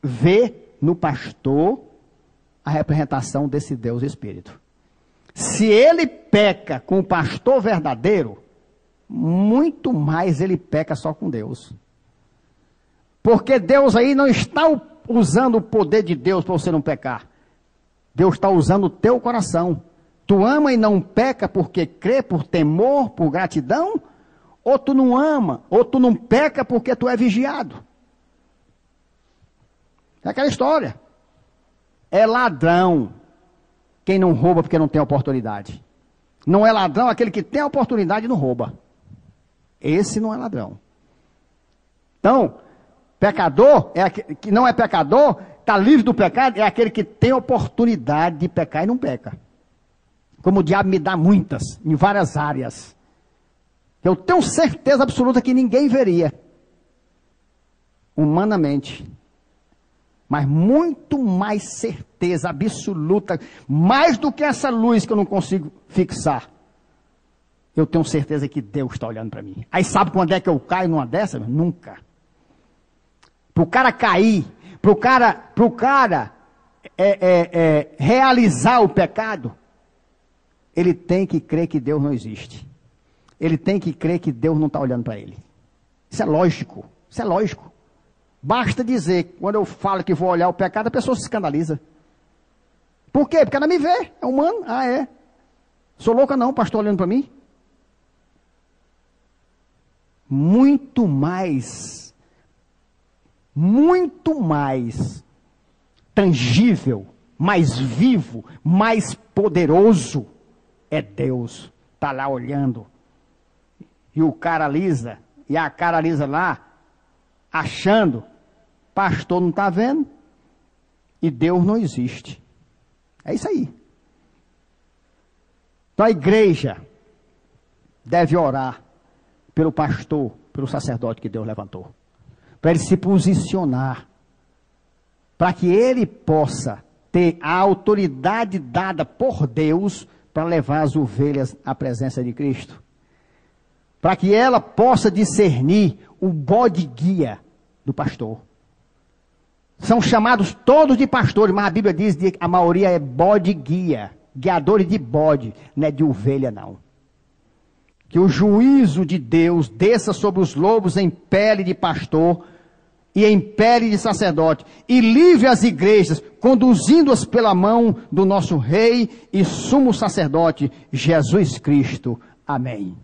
ver no pastor a representação desse Deus Espírito. Se ele peca com o pastor verdadeiro, muito mais ele peca só com Deus. Porque Deus aí não está usando o poder de Deus para você não pecar. Deus está usando o teu coração. Tu ama e não peca porque crê, por temor, por gratidão? Ou tu não ama, ou tu não peca porque tu é vigiado? É aquela história. É ladrão quem não rouba porque não tem oportunidade. Não é ladrão aquele que tem a oportunidade e não rouba. Esse não é ladrão. Então, pecador, que não é pecador, está livre do pecado, é aquele que tem oportunidade de pecar e não peca. Como o diabo me dá muitas, em várias áreas. Eu tenho certeza absoluta que ninguém veria. Humanamente. Mas muito mais certeza absoluta, mais do que essa luz que eu não consigo fixar. Eu tenho certeza que Deus está olhando para mim. Aí sabe quando é que eu caio numa dessas? Nunca. Para o cara cair, para o cara realizar o pecado, ele tem que crer que Deus não existe. Ele tem que crer que Deus não está olhando para ele. Isso é lógico. Isso é lógico. Basta dizer, quando eu falo que vou olhar o pecado, a pessoa se escandaliza. Por quê? Porque ela me vê. É humano. Ah, é. Sou louca não, pastor olhando para mim. Muito mais tangível, mais vivo, mais poderoso é Deus. Está lá olhando. E o cara lisa, e a cara lisa lá, achando, pastor não está vendo, e Deus não existe. É isso aí. Então a igreja deve orar pelo pastor, pelo sacerdote que Deus levantou, para ele se posicionar, para que ele possa ter a autoridade dada por Deus para levar as ovelhas à presença de Cristo. Para que ela possa discernir o bode guia do pastor. São chamados todos de pastores, mas a Bíblia diz que a maioria é bode guia, guiadores de bode, não é de ovelha não. Que o juízo de Deus desça sobre os lobos em pele de pastor e em pele de sacerdote, e livre as igrejas, conduzindo-as pela mão do nosso Rei e sumo sacerdote, Jesus Cristo. Amém.